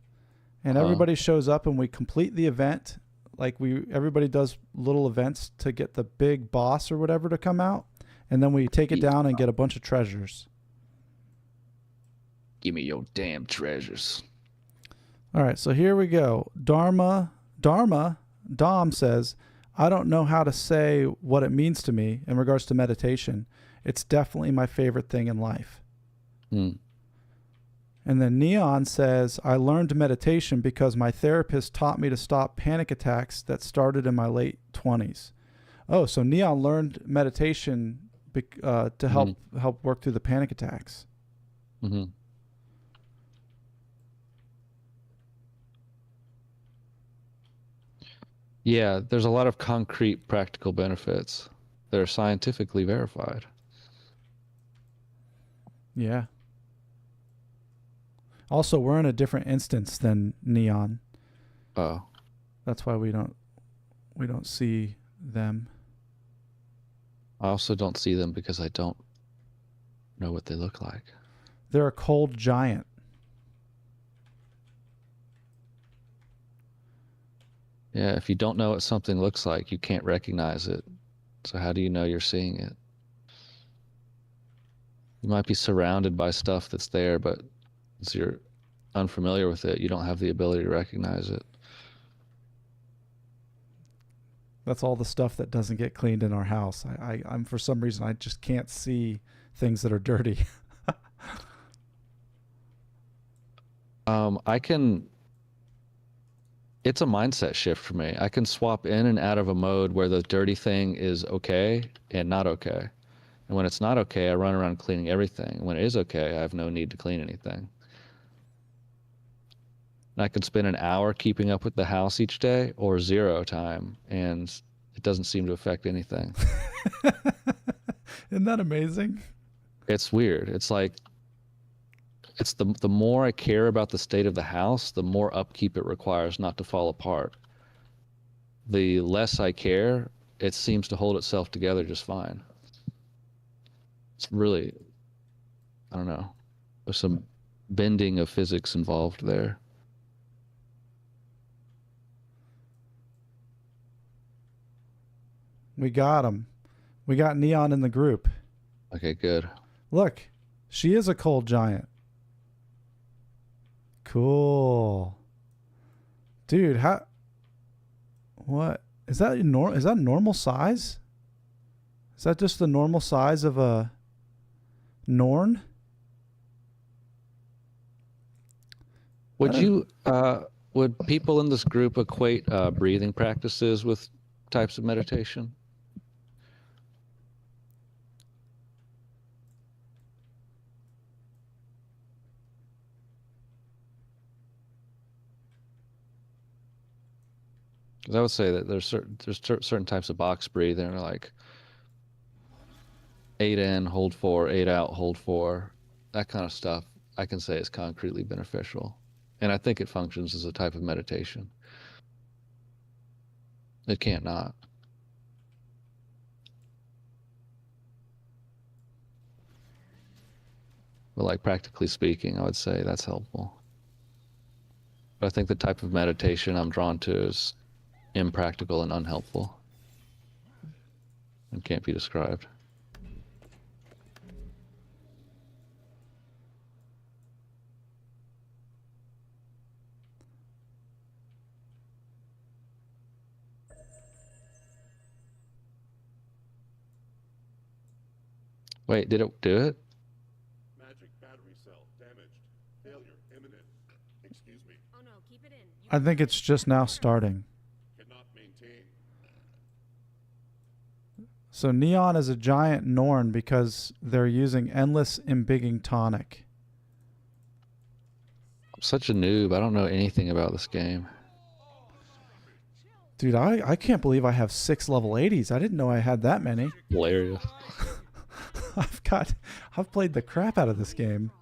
and everybody shows up, and we complete the event. Everybody does little events to get the big boss or whatever to come out, and then we take it down and get a bunch of treasures. Give me your damn treasures. All right, so here we go. Dom says, I don't know how to say what it means to me in regards to meditation. It's definitely my favorite thing in life. And then Neon says, I learned meditation because my therapist taught me to stop panic attacks that started in my late 20s. Oh, so Neon learned meditation to help work through the panic attacks. Mm-hmm. Yeah, there's a lot of concrete practical benefits that are scientifically verified. Yeah. Also, we're in a different instance than Neon. Oh, That's why we don't see them. I also don't see them because I don't know what they look like. They're a cold giant. Yeah, if you don't know what something looks like, you can't recognize it. So how do you know you're seeing it? You might be surrounded by stuff that's there, but since you're unfamiliar with it, you don't have the ability to recognize it. That's all the stuff that doesn't get cleaned in our house. I'm for some reason I just can't see things that are dirty. I can. It's a mindset shift for me. I can swap in and out of a mode where the dirty thing is okay and not okay. And when it's not okay, I run around cleaning everything. When it is okay, I have no need to clean anything. And I can spend an hour keeping up with the house each day or 0 time, and it doesn't seem to affect anything. Isn't that amazing? It's weird. It's like, it's the more I care about the state of the house, the more upkeep it requires not to fall apart. The less I care, it seems to hold itself together just fine. It's really, I don't know, there's some bending of physics involved there. We got him. We got Neon in the group. Okay, good. Look, she is a cold giant. Cool. Dude, what? Is that normal size? Is that just the normal size of a Norn? Would people in this group equate breathing practices with types of meditation? Because I would say that there's certain types of box breathing, like 8 in, hold 4, 8 out, hold 4, that kind of stuff. I can say is concretely beneficial, and I think it functions as a type of meditation. It can't not. But like practically speaking, I would say that's helpful. But I think the type of meditation I'm drawn to is impractical and unhelpful and can't be described. Wait, did it do it? Magic battery cell damaged. Failure imminent. Excuse me. Oh no, keep it in. I think it's just now starting. Cannot maintain. So Neon is a giant Norn because they're using endless embigging tonic. I'm such a noob. I don't know anything about this game. Dude, I can't believe I have 6 level 80s. I didn't know I had that many. Hilarious. I've played the crap out of this game.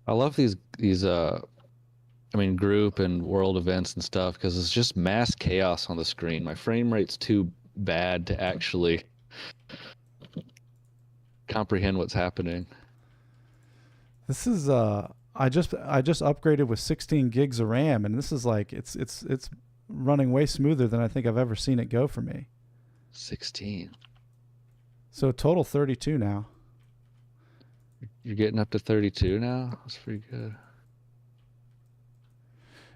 I love these group and world events and stuff because it's just mass chaos on the screen. My frame rate's too bad to actually comprehend what's happening. This is I just upgraded with 16 gigs of RAM, and this is like it's running way smoother than I think I've ever seen it go for me. 16. So total 32 now. You're getting up to 32 now? That's pretty good.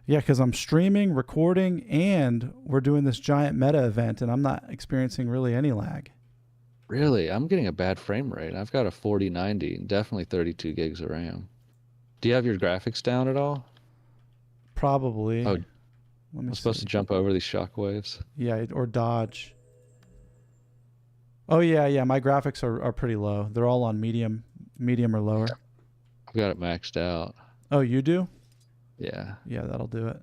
Yeah, because I'm streaming, recording, and we're doing this giant meta event, and I'm not experiencing really any lag. Really? I'm getting a bad frame rate. I've got a 4090, definitely 32 gigs of RAM. Do you have your graphics down at all? Probably. Oh, Let me I'm supposed see. to jump over these shockwaves. Yeah, or dodge. Oh yeah, my graphics are pretty low. They're all on medium or lower. I've got it maxed out. Oh, you do? Yeah. Yeah, that'll do it.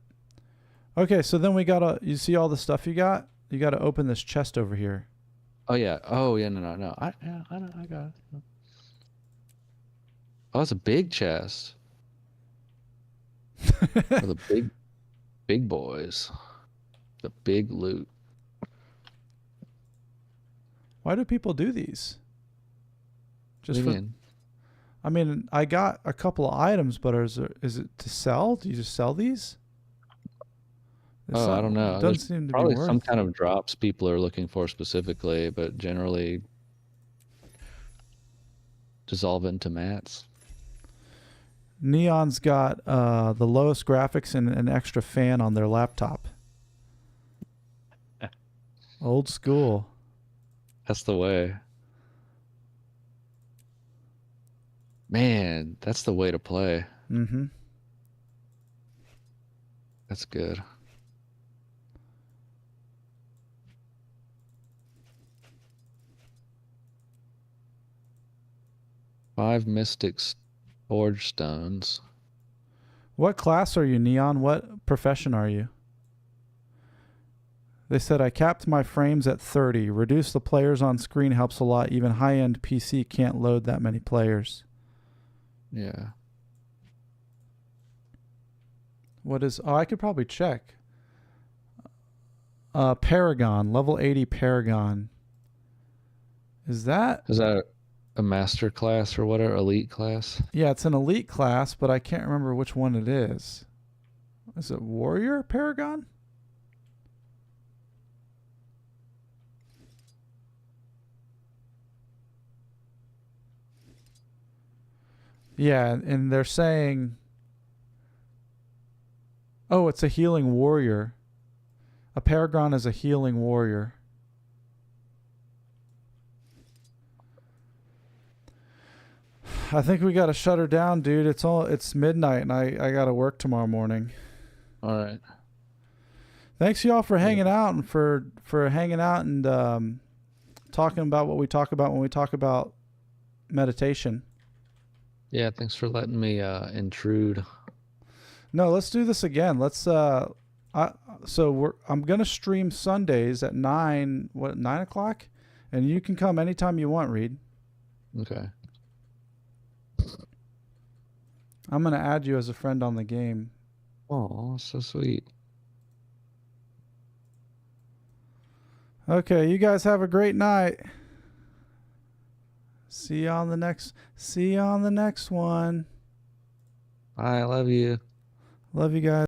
Okay, so then we got you see all the stuff you got? You got to open this chest over here. Oh yeah. Oh yeah. No. I know. I got it. Oh, it's a big chest for the big boys. The big loot. Why do people do these? What do you mean? I mean, I got a couple of items, but is it to sell? Do you just sell these? Oh, I don't know. Doesn't There's seem to be probably worth. some kind of drops people are looking for specifically, but generally dissolve into mats. Neon's got the lowest graphics and an extra fan on their laptop. Old school. That's the way. Man, that's the way to play. Mm-hmm. That's good. Five Mystic Forge Stones. What class are you, Neon? What profession are you? They said, I capped my frames at 30. Reduce the players on screen helps a lot. Even high-end PC can't load that many players. Yeah. What is... Oh, I could probably check. Paragon. Level 80 Paragon. Is that... Is that a master class or whatever? Elite class? Yeah, it's an elite class, but I can't remember which one it is. Is it Warrior Paragon? Yeah, and they're saying... Oh, it's a healing warrior. A Paragon is a healing warrior. I think we got to shut her down, dude. It's midnight, and I got to work tomorrow morning. All right. Thanks y'all for hanging out and for hanging out and talking about what we talk about when we talk about meditation. Yeah, thanks for letting me intrude. No, let's do this again. Let's I'm gonna stream Sundays at 9 o'clock, and you can come anytime you want, Reed. Okay. I'm gonna add you as a friend on the game. Oh, so sweet. Okay, you guys have a great night. See you on the next one. I love you. Love you guys.